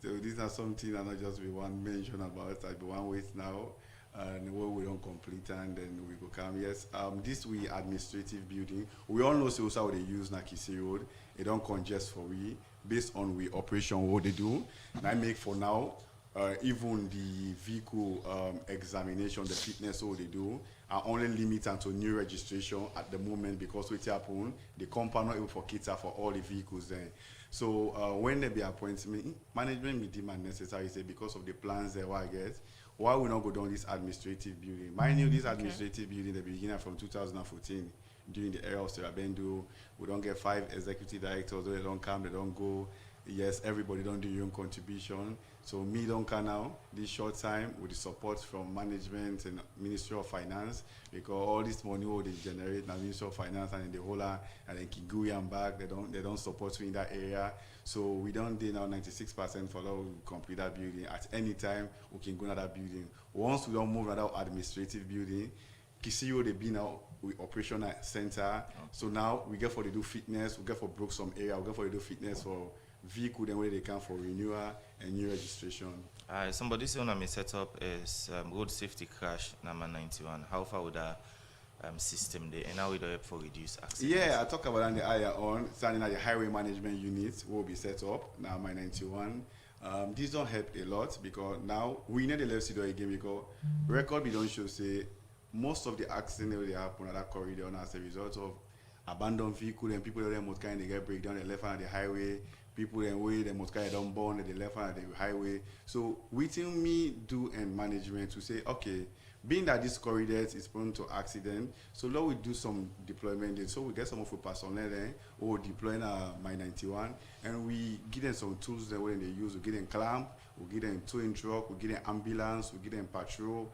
So these are something that not just be one mention about, I be one wait now, and where we don't complete and then we go come. Yes, this we administrative building. We all know so how they use Nakisi Road. They don't congest for we based on we operation what they do. And I make for now. Even the vehicle examination, the fitness what they do, are only limited to new registration at the moment because what happen, the company not able for cater for all the vehicles then. So when they be appointment, management may demand necessary say because of the plans that I get, why we not go down this administrative building? Mind you, this administrative building they began from 2014 during the era of Sarah Bendo. We don't get 5 executive directors, they don't come, they don't go. Yes, everybody don't do your own contribution. So me don't come now, this short time, with the support from management and Ministry of Finance, because all this money what they generate in the Ministry of Finance and in the whole and then Kigui and back, they don't support me in that area. So we don't do now 96% for we complete that building. At any time, we can go to that building. Once we don't move to that administrative building, Kisiyo they be now with operational center. Okay. So now we get for the do fitness, we get for broke some area, we get for the do fitness for vehicle then where they come for renewal and new registration. Somebody say when I may set up is road safety crash number 91. How far would that system there, and how would it help for reduce accidents? Yeah, I talk about that in the earlier on. Standing at the highway management unit will be set up now. My 91. This don't help a lot because now we need the left side again because record we don't show say most of the accidents they happen at that corridor as a result of abandoned vehicle and people that most kind of get break down the left hand of the highway. People in way they most kind of don't burn at the left hand of the highway. So within me do and management to say okay. Being that this corridor is prone to accident, so now we do some deployment. So we get some of the personnel there, or deploying my 91, and we give them some tools that when they use. We give them clamp, we give them towing truck, we give them ambulance, we give them patrol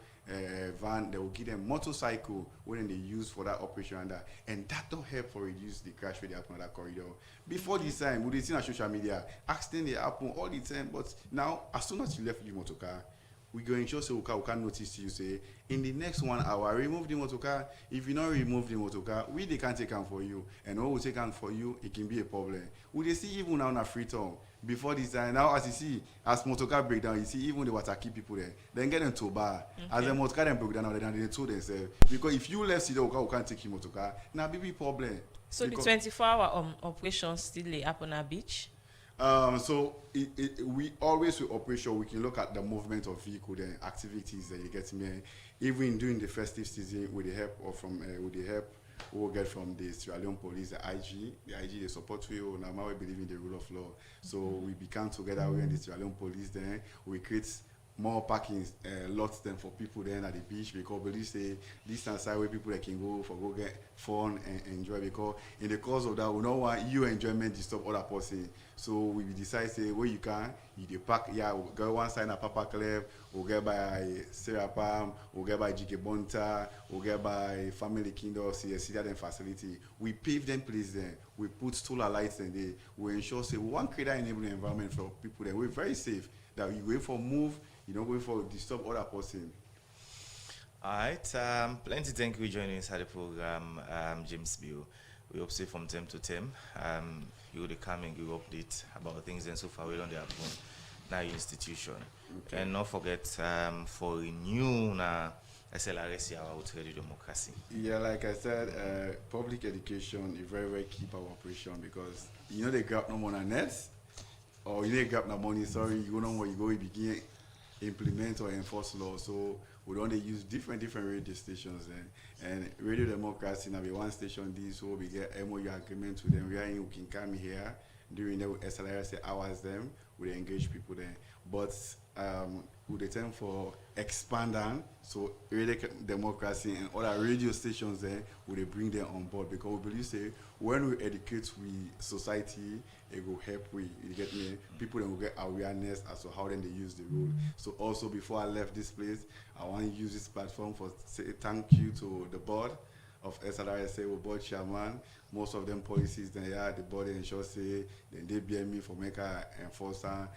van. They will give them motorcycle when they use for that operation and that don't help for reduce the crash rate happen on that corridor. Before this time, we did see on social media accident they happen all the time, but now as soon as you left the motor car. We go ensure so we can notice you say in the next 1 hour remove the motor car. If you not remove the motor car, they can't take them for you, and when we take them for you, it can be a problem. We they see even now on a free town before this time. Now as you see, as motor car break down, you see even the water keep people there. Then get them to bar. As the motor car then broke down, then they told themselves because if you left the we can't take your motor car. Now be problem. So the 24-hour operation still happen at beach. So we always with operation we can look at the movement of vehicle and activities that you get me. Even during the festive season with the help of we'll get from the Sierra Leone police, the IG they support you. Now we believe in the rule of law. So we become together with the Sierra Leone police then we create more parking lots than for people then at the beach because believe say this is where people that can go get fun and enjoy because in the course of that we don't want you enjoyment disturb other person. So we decide say where you can you park we'll go one side at Papa Clef, we'll get by Sarah Palm, we'll get by GK Bonta, we'll get by Family Kingdom, see that facility. We pave them place there, we put solar lights in there, we ensure say we want to create an enabling environment for people there. We're very safe that you wait for move. You don't go for disturb other person. All right. Plenty thank you for joining inside the program, James Bill. We hope say from time to time, you will come and give update about things and so far we don't have now institution. Okay. And not forget for renew SLRSA out Radio Democracy. Yeah, like I said, public education is very, very key for our operation because you know they grab no money on nets or you don't grab no money, sorry, you know where you go, you begin implement or enforce law. So we don't use different radio stations and Radio Democracy now be one station this so we get MOU agreement with them. We are in we can come here during the SLRSA hours them we engage people there. But we the time for expanding so Radio Democracy and other radio stations there we they bring them on board because we believe say when we educate we society it will help we you get me people then will get awareness as to how then they use the rule. So also before I left this place I want to use this platform for say thank you to the board of SLRSA with board chairman. Most of them policies then the board ensure say then they bear me for make a enforcer.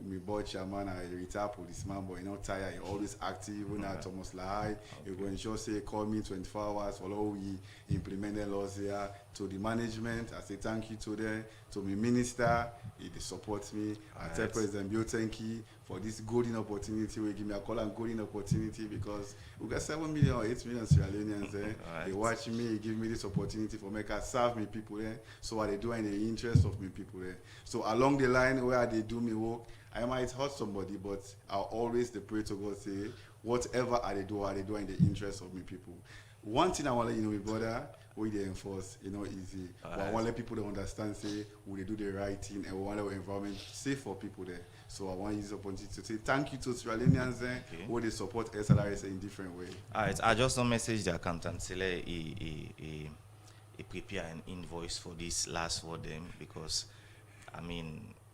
My board chairman, I retired policeman, but not tired. He always active. When I Thomas Lahai, he will ensure say call me 24 hours for how we implement the laws here. To the management, I say thank you to them. To my minister, he support me. I tell President Bill thank you for this golden opportunity. We give me a call and golden opportunity because we got 7 million or 8 million Sierra Leoneans there. They watch me, he give me this opportunity for make us serve me people there. So what they do in the interest of me people there. So along the line where they do me work, I might hurt somebody, but I'll always pray to God say, whatever I do in the interest of me people. One thing I want to let you know, my brother, we they enforce, easy. But I want to let people to understand, say, we do the right thing and we want our environment safe for people there. So I want to use this opportunity to say thank you to Australians there who they support SLRSA in different ways. All right, I just don't message the accountant, say, he prepare an invoice for this last for them because,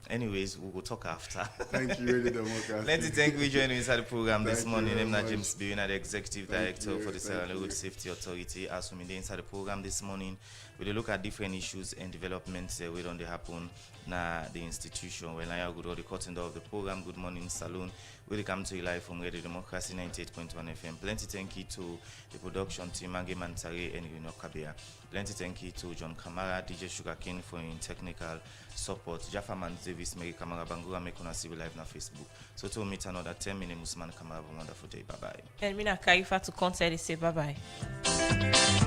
anyways, we will talk after. Thank you, Radio Democracy. Plenty thank you for joining inside the program this morning. I'm James Bill, the Executive Director for the Sierra Leone Road Safety Authority. As we inside the program this morning, we look at different issues and developments that don't happen na the institution. When I go to the cutting door of the program, Good Morning Salone, we come to you live from Radio Democracy 98.1 FM. Plenty thank you to the production team, Mage Mantare and Kabea. Plenty thank you to John Kamara, DJ Sugarcane for in technical support. Jaffa Man Davis, Mary Kamara Bangura, make on see live na Facebook. So to meet another 10 minutes, Usman Kamara. Have a wonderful day. Bye bye. And Mina Kaifa to contact say bye bye.